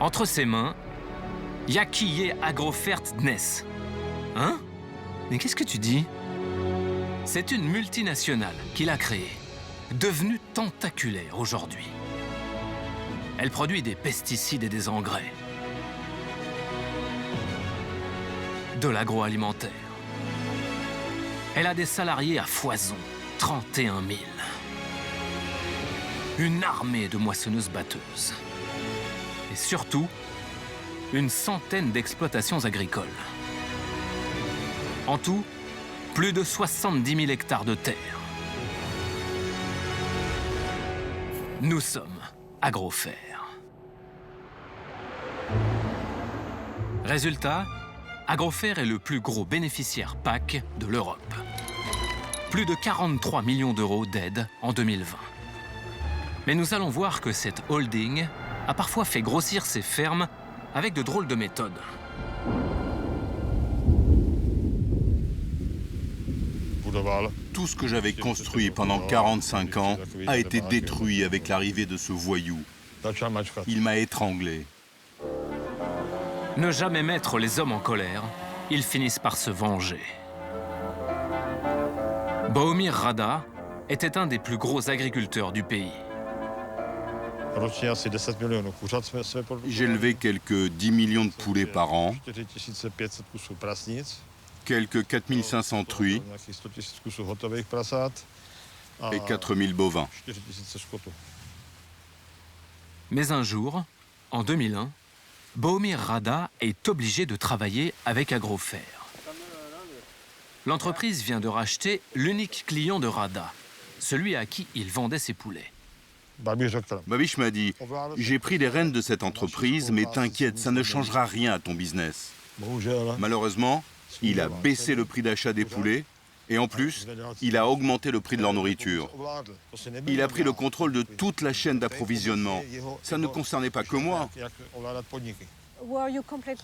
Entre ses mains, Jakije Agrofert Dnes. Hein? Mais qu'est-ce que tu dis? C'est une multinationale qu'il a créée, devenue tentaculaire aujourd'hui. Elle produit des pesticides et des engrais, de l'agroalimentaire. Elle a des salariés à foison, 31 000. Une armée de moissonneuses-batteuses. Et surtout, une centaine d'exploitations agricoles. En tout, plus de 70 000 hectares de terre. Nous sommes Agrofer. Résultat, Agrofer est le plus gros bénéficiaire PAC de l'Europe. Plus de 43 millions d'euros d'aide en 2020. Mais nous allons voir que cette holding a parfois fait grossir ses fermes avec de drôles de méthodes. Vous Tout ce que j'avais construit pendant 45 ans a été détruit avec l'arrivée de ce voyou. Il m'a étranglé. Ne jamais mettre les hommes en colère, ils finissent par se venger. Bohumir Rada était un des plus gros agriculteurs du pays. J'ai élevé quelques 10 millions de poulets par an, quelques 4500 truies et 4000 bovins. Mais un jour, en 2001, Bohumir Rada est obligé de travailler avec Agrofer. L'entreprise vient de racheter l'unique client de Rada, celui à qui il vendait ses poulets. Babiš m'a dit, j'ai pris les rênes de cette entreprise, mais t'inquiète, ça ne changera rien à ton business. Malheureusement, il a baissé le prix d'achat des poulets et en plus, il a augmenté le prix de leur nourriture. Il a pris le contrôle de toute la chaîne d'approvisionnement. Ça ne concernait pas que moi.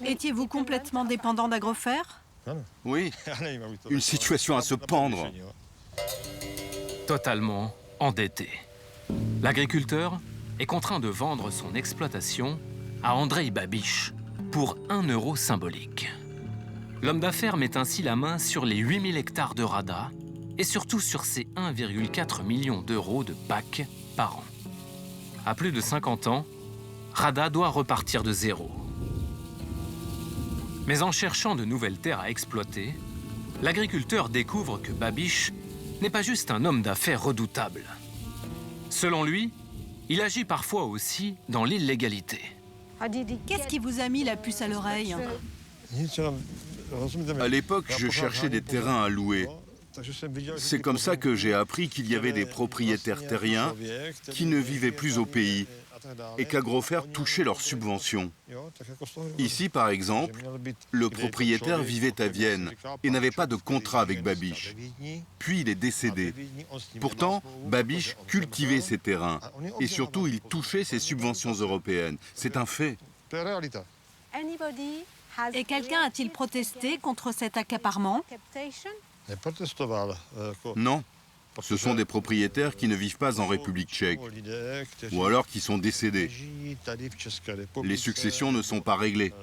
Étiez-vous complètement dépendant d'Agrofer? Oui, une situation à se pendre. Totalement endetté. L'agriculteur est contraint de vendre son exploitation à Andrei Babiš pour 1 euro symbolique. L'homme d'affaires met ainsi la main sur les 8000 hectares de Rada et surtout sur ses 1,4 million d'euros de PAC par an. À plus de 50 ans, Rada doit repartir de zéro. Mais en cherchant de nouvelles terres à exploiter, l'agriculteur découvre que Babiš n'est pas juste un homme d'affaires redoutable. Selon lui, il agit parfois aussi dans l'illégalité. Qu'est-ce qui vous a mis la puce à l'oreille? À l'époque, je cherchais des terrains à louer. C'est comme ça que j'ai appris qu'il y avait des propriétaires terriens qui ne vivaient plus au pays et qu'Agrofer touchait leurs subventions. Ici, par exemple, le propriétaire vivait à Vienne et n'avait pas de contrat avec Babiš. Puis il est décédé. Pourtant, Babiš cultivait ses terrains et surtout, il touchait ses subventions européennes. C'est un fait. Et quelqu'un a-t-il protesté contre cet accaparement? Non. Ce sont des propriétaires qui ne vivent pas en République tchèque, ou alors qui sont décédés. Les successions ne sont pas réglées.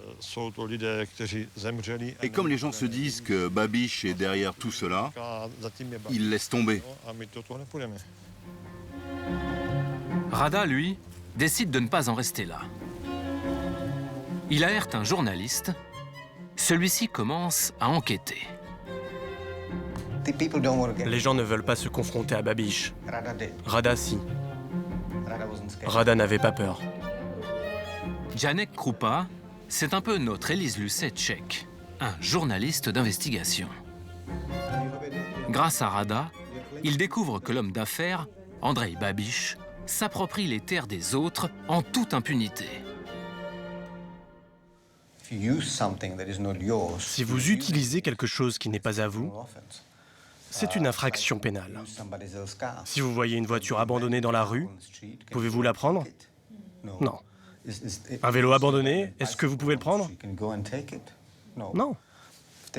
Et comme les gens se disent que Babiš est derrière tout cela, ils laissent tomber. Rada, lui, décide de ne pas en rester là. Il alerte un journaliste. Celui-ci commence à enquêter. Les gens ne veulent pas se confronter à Babiš. Rada, si. Rada n'avait pas peur. Janek Krupa, c'est un peu notre Élise Lucet tchèque, un journaliste d'investigation. Grâce à Rada, il découvre que l'homme d'affaires, Andrei Babiš, s'approprie les terres des autres en toute impunité. Si vous utilisez quelque chose qui n'est pas à vous, c'est une infraction pénale. Si vous voyez une voiture abandonnée dans la rue, pouvez-vous la prendre? Non. Un vélo abandonné, est-ce que vous pouvez le prendre? Non.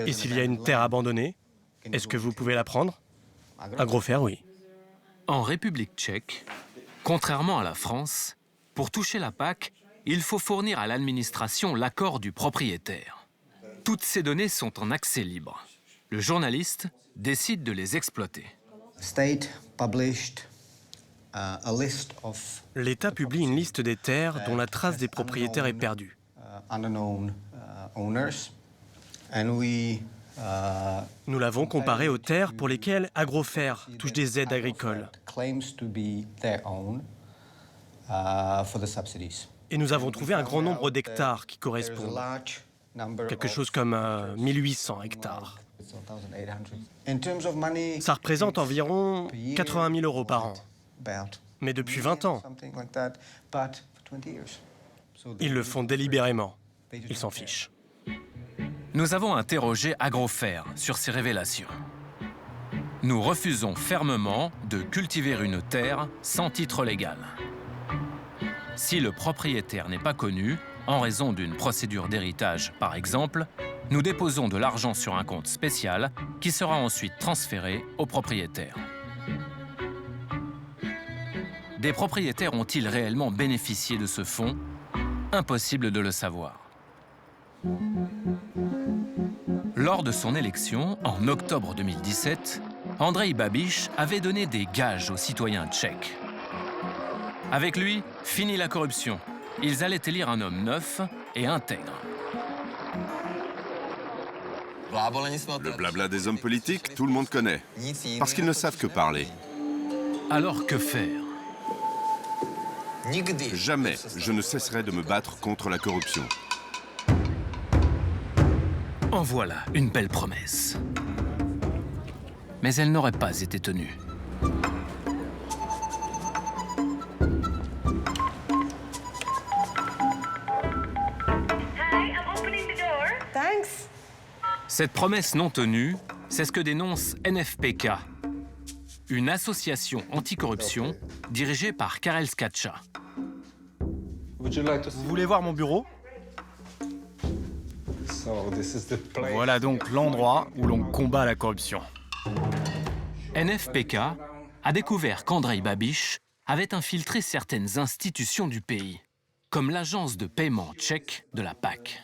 Et s'il y a une terre abandonnée, est-ce que vous pouvez la prendre? Agrofer, oui. En République tchèque, contrairement à la France, pour toucher la PAC, il faut fournir à l'administration l'accord du propriétaire. Toutes ces données sont en accès libre. Le journaliste décide de les exploiter. L'État publie une liste des terres dont la trace des propriétaires est perdue. Nous l'avons comparé aux terres pour lesquelles Agrofer touche des aides agricoles. Et nous avons trouvé un grand nombre d'hectares qui correspondent. Quelque chose comme 1800 hectares. Ça représente environ 80 000 euros par an. Mais depuis 20 ans. Ils le font délibérément. Ils s'en fichent. Nous avons interrogé Agrofer sur ces révélations. Nous refusons fermement de cultiver une terre sans titre légal. Si le propriétaire n'est pas connu, en raison d'une procédure d'héritage par exemple, nous déposons de l'argent sur un compte spécial qui sera ensuite transféré aux propriétaires. Des propriétaires ont-ils réellement bénéficié de ce fonds? Impossible de le savoir. Lors de son élection, en octobre 2017, Andrej Babiš avait donné des gages aux citoyens tchèques. Avec lui, fini la corruption. Ils allaient élire un homme neuf et intègre. Le blabla des hommes politiques, tout le monde connaît. Parce qu'ils ne savent que parler. Alors que faire? Jamais je ne cesserai de me battre contre la corruption. En voilà une belle promesse. Mais elle n'aurait pas été tenue. Cette promesse non tenue, c'est ce que dénonce NFPK, une association anticorruption dirigée par Karel Skacza. Vous voulez voir mon bureau? Voilà donc l'endroit où l'on combat la corruption. NFPK a découvert qu'Andrej Babiš avait infiltré certaines institutions du pays, comme l'agence de paiement tchèque de la PAC.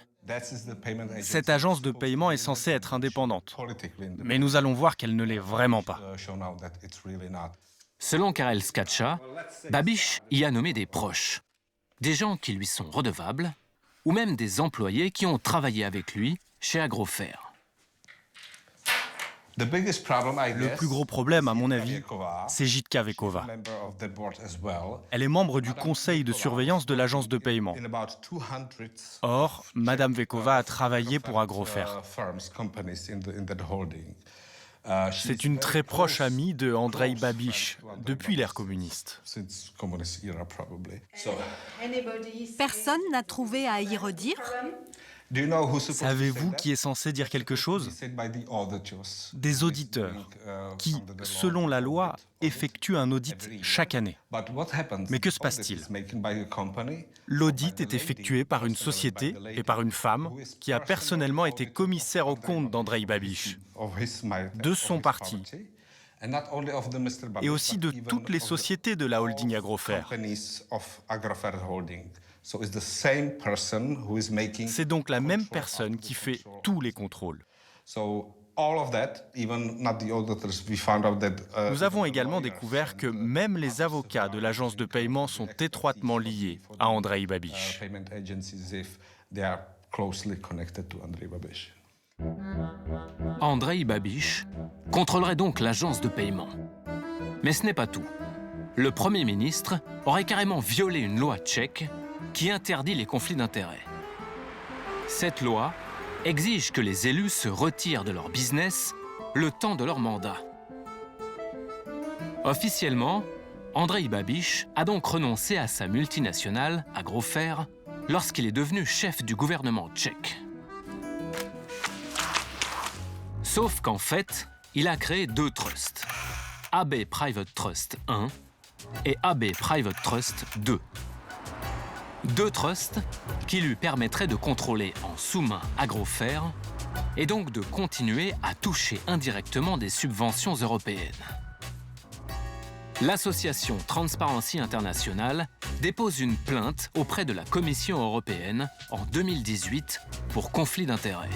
Cette agence de paiement est censée être indépendante, mais nous allons voir qu'elle ne l'est vraiment pas. Selon Karel Skacza, Babiš y a nommé des proches, des gens qui lui sont redevables, ou même des employés qui ont travaillé avec lui chez Agrofer. Le plus gros problème, à mon avis, c'est Jitka Vekova. Elle est membre du conseil de surveillance de l'agence de paiement. Or, Madame Vekova a travaillé pour Agrofer. C'est une très proche amie de Andrej Babiš, depuis l'ère communiste. Personne n'a trouvé à y redire? Savez-vous qui est censé dire quelque chose? Des auditeurs qui, selon la loi, effectuent un audit chaque année. Mais que se passe-t-il? L'audit est effectué par une société et par une femme qui a personnellement été commissaire aux comptes d'Andrej Babiš, de son parti, et aussi de toutes les sociétés de la holding Agrofer. C'est donc la même personne qui fait tous les contrôles. Nous avons également découvert que même les avocats de l'agence de paiement sont étroitement liés à Andrej Babiš. Andrej Babiš contrôlerait donc l'agence de paiement. Mais ce n'est pas tout. Le Premier ministre aurait carrément violé une loi tchèque qui interdit les conflits d'intérêts. Cette loi exige que les élus se retirent de leur business le temps de leur mandat. Officiellement, Andrej Babiš a donc renoncé à sa multinationale, Agrofer, lorsqu'il est devenu chef du gouvernement tchèque. Sauf qu'en fait, il a créé deux trusts, AB Private Trust 1 et AB Private Trust 2. Deux trusts qui lui permettraient de contrôler en sous-main Agrofer et donc de continuer à toucher indirectement des subventions européennes. L'association Transparency International dépose une plainte auprès de la Commission européenne en 2018 pour conflit d'intérêts.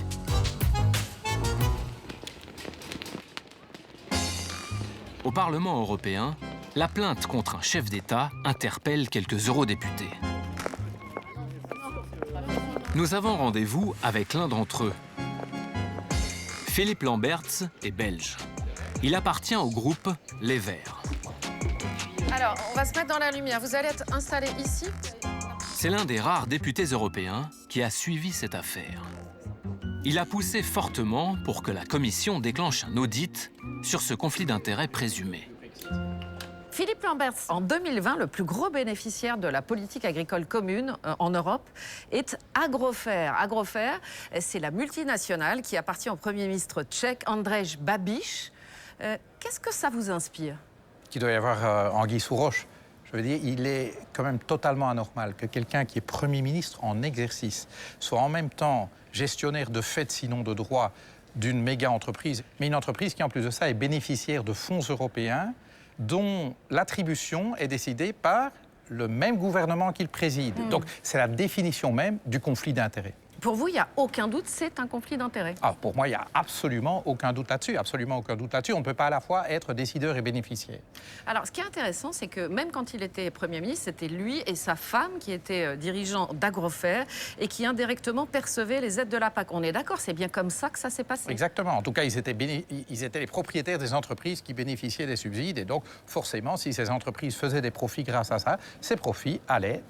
Au Parlement européen, la plainte contre un chef d'État interpelle quelques eurodéputés. Nous avons rendez-vous avec l'un d'entre eux. Philippe Lamberts est belge. Il appartient au groupe Les Verts. Alors, on va se mettre dans la lumière. Vous allez être installé ici. C'est l'un des rares députés européens qui a suivi cette affaire. Il a poussé fortement pour que la Commission déclenche un audit sur ce conflit d'intérêts présumé. Philippe Lamberts, en 2020, le plus gros bénéficiaire de la politique agricole commune en Europe est Agrofer. Agrofer, c'est la multinationale qui appartient au Premier ministre tchèque Andrej Babiš. Qu'est-ce que ça vous inspire? Qu'il doit y avoir anguille sous roche. Je veux dire, il est quand même totalement anormal que quelqu'un qui est Premier ministre en exercice soit en même temps gestionnaire de fait, sinon de droit, d'une méga-entreprise, mais une entreprise qui, en plus de ça, est bénéficiaire de fonds européens dont l'attribution est décidée par le même gouvernement qu'il préside. Donc, c'est la définition même du conflit d'intérêts. Pour vous, il n'y a aucun doute, c'est un conflit d'intérêts. Ah, pour moi, il n'y a absolument aucun doute là-dessus. Absolument aucun doute là-dessus. On ne peut pas à la fois être décideur et bénéficiaire. Alors, ce qui est intéressant, c'est que même quand il était Premier ministre, c'était lui et sa femme qui étaient dirigeants d'Agrofer et qui indirectement percevaient les aides de la PAC. On est d'accord, c'est bien comme ça que ça s'est passé. Exactement. En tout cas, ils étaient les propriétaires des entreprises qui bénéficiaient des subsides. Et donc, forcément, si ces entreprises faisaient des profits grâce à ça, ces profits allaient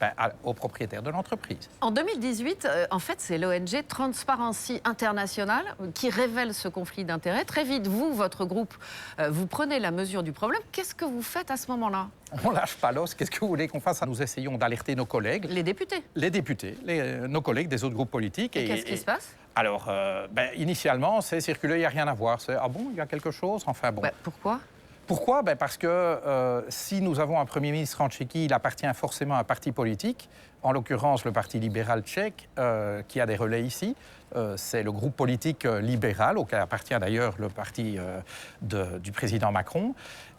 aux propriétaires de l'entreprise. En 2018, en fait, c'est l'ONG Transparency International qui révèle ce conflit d'intérêts. Très vite, vous, votre groupe, vous prenez la mesure du problème. Qu'est-ce que vous faites à ce moment-là? On lâche pas l'os. Qu'est-ce que vous voulez qu'on fasse? Nous essayons d'alerter nos collègues. Les députés? Les députés, nos collègues des autres groupes politiques. Et qu'est-ce qui se passe? Alors, initialement, c'est circulé, il n'y a rien à voir. C'est, ah bon, il y a quelque chose? Enfin bon. Pourquoi? Pourquoi? Parce que si nous avons un Premier ministre en Tchéquie, il appartient forcément à un parti politique, en l'occurrence le Parti libéral tchèque, qui a des relais ici. C'est le groupe politique libéral, auquel appartient d'ailleurs le parti du président Macron.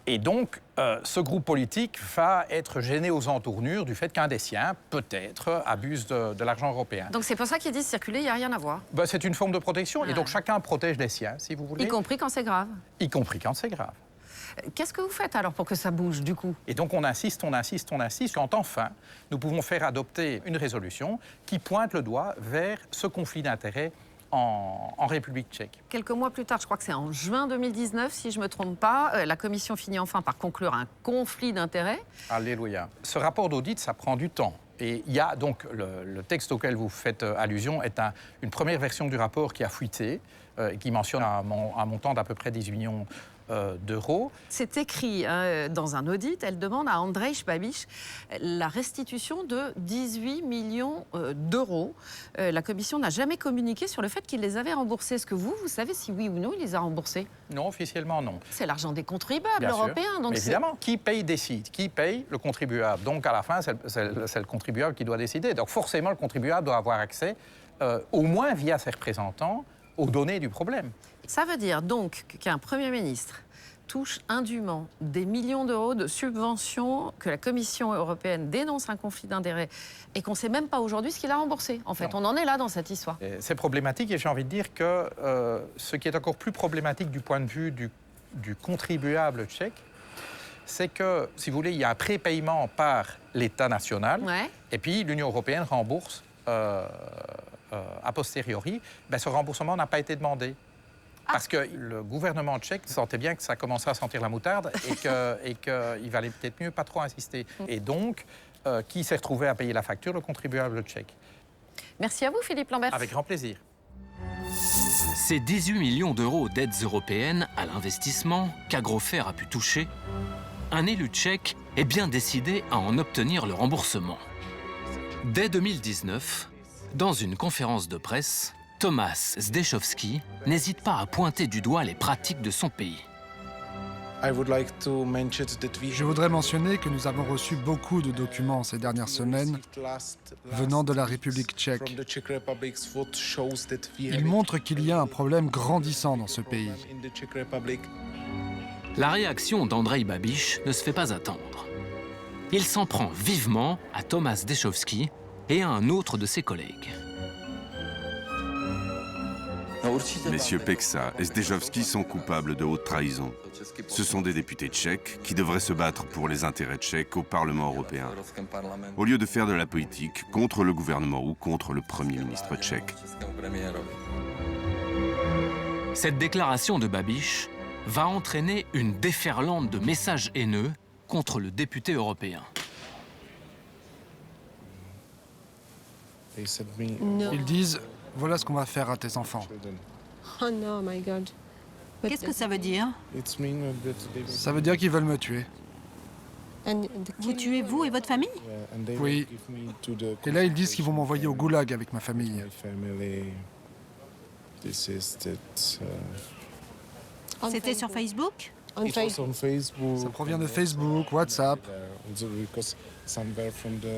Et donc, ce groupe politique va être gêné aux entournures du fait qu'un des siens, peut-être, abuse de l'argent européen. Donc c'est pour ça qu'ils disent circuler, il n'y a rien à voir. C'est une forme de protection, et donc chacun protège les siens, si vous voulez. Y compris quand c'est grave. Y compris quand c'est grave. Qu'est-ce que vous faites alors pour que ça bouge, du coup? Et donc on insiste, quand enfin nous pouvons faire adopter une résolution qui pointe le doigt vers ce conflit d'intérêts en République tchèque. Quelques mois plus tard, je crois que c'est en juin 2019, si je ne me trompe pas, la Commission finit enfin par conclure un conflit d'intérêts. Alléluia. Ce rapport d'audit, ça prend du temps. Et il y a donc le texte auquel vous faites allusion est une première version du rapport qui a fuité, qui mentionne un montant d'à peu près 18 millions d'euros. C'est écrit dans un audit, elle demande à Andrej Babiš la restitution de 18 millions d'euros. La Commission n'a jamais communiqué sur le fait qu'il les avait remboursés. Est-ce que vous savez si oui ou non il les a remboursés? Non, officiellement non. C'est l'argent des contribuables Bien européens. Sûr. Donc évidemment, qui paye décide. Qui paye? Le contribuable. Donc à la fin, c'est le contribuable qui doit décider. Donc forcément, le contribuable doit avoir accès, au moins via ses représentants, aux données du problème. Ça veut dire donc qu'un Premier ministre touche indûment des millions d'euros de subventions, que la Commission européenne dénonce un conflit d'intérêts et qu'on ne sait même pas aujourd'hui ce qu'il a remboursé. En fait, on en est là dans cette histoire. C'est problématique et j'ai envie de dire que ce qui est encore plus problématique du point de vue du contribuable tchèque, c'est que, si vous voulez, il y a un prépaiement par l'État national et puis l'Union européenne rembourse a posteriori. Ce remboursement n'a pas été demandé. Parce que le gouvernement tchèque sentait bien que ça commençait à sentir la moutarde et qu'il valait peut-être mieux pas trop insister. Et donc, qui s'est retrouvé à payer la facture? Le contribuable tchèque. Merci à vous, Philippe Lambert. Avec grand plaisir. Ces 18 millions d'euros d'aides européennes à l'investissement qu'Agrofer a pu toucher, un élu tchèque est bien décidé à en obtenir le remboursement. Dès 2019, dans une conférence de presse, Tomáš Zdechovský n'hésite pas à pointer du doigt les pratiques de son pays. Je voudrais mentionner que nous avons reçu beaucoup de documents ces dernières semaines venant de la République tchèque. Ils montrent qu'il y a un problème grandissant dans ce pays. La réaction d'Andrej Babiš ne se fait pas attendre. Il s'en prend vivement à Tomáš Zdechovský et à un autre de ses collègues. Messieurs Peksa et Zdechovský sont coupables de haute trahison. Ce sont des députés tchèques qui devraient se battre pour les intérêts tchèques au Parlement européen, au lieu de faire de la politique contre le gouvernement ou contre le Premier ministre tchèque. Cette déclaration de Babiš va entraîner une déferlante de messages haineux contre le député européen. Ils disent « Voilà ce qu'on va faire à tes enfants ». Oh non, my God. Qu'est-ce que ça veut dire? Ça veut dire qu'ils veulent me tuer. Vous tuez vous et votre famille? Oui. Et là, ils disent qu'ils vont m'envoyer au goulag avec ma famille. C'était sur Facebook? Ça provient de Facebook, WhatsApp.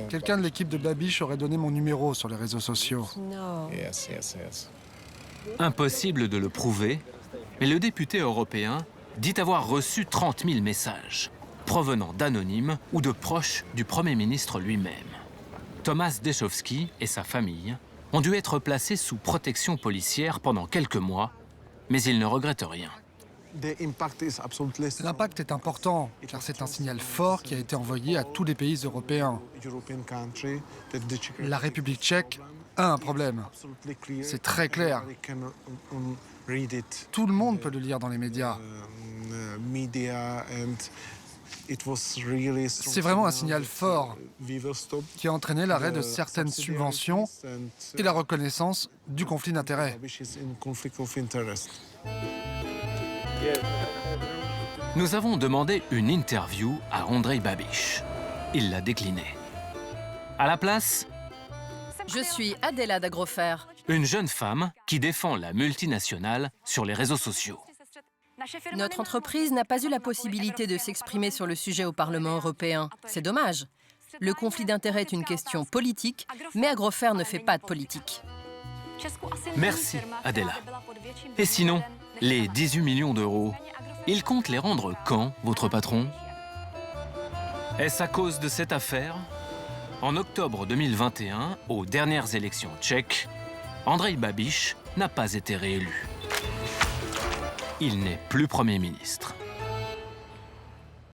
Quelqu'un de l'équipe de Babiš aurait donné mon numéro sur les réseaux sociaux. Impossible de le prouver, mais le député européen dit avoir reçu 30 000 messages provenant d'anonymes ou de proches du Premier ministre lui-même. Tomasz Deszowski et sa famille ont dû être placés sous protection policière pendant quelques mois, mais ils ne regrettent rien. L'impact est important, car c'est un signal fort qui a été envoyé à tous les pays européens. La République tchèque a un problème. C'est très clair. Tout le monde peut le lire dans les médias. C'est vraiment un signal fort qui a entraîné l'arrêt de certaines subventions et la reconnaissance du conflit d'intérêts. Nous avons demandé une interview à Andrej Babiš. Il l'a déclinée. À la place, Je suis Adela d'Agrofer. une jeune femme qui défend la multinationale sur les réseaux sociaux. Notre entreprise n'a pas eu la possibilité de s'exprimer sur le sujet au Parlement européen. C'est dommage. Le conflit d'intérêts est une question politique, mais Agrofer ne fait pas de politique. Merci, Adela. Et sinon, les 18 millions d'euros, il compte les rendre quand, votre patron? Est-ce à cause de cette affaire? En octobre 2021, aux dernières élections tchèques, Andrej Babiš n'a pas été réélu. Il n'est plus Premier ministre.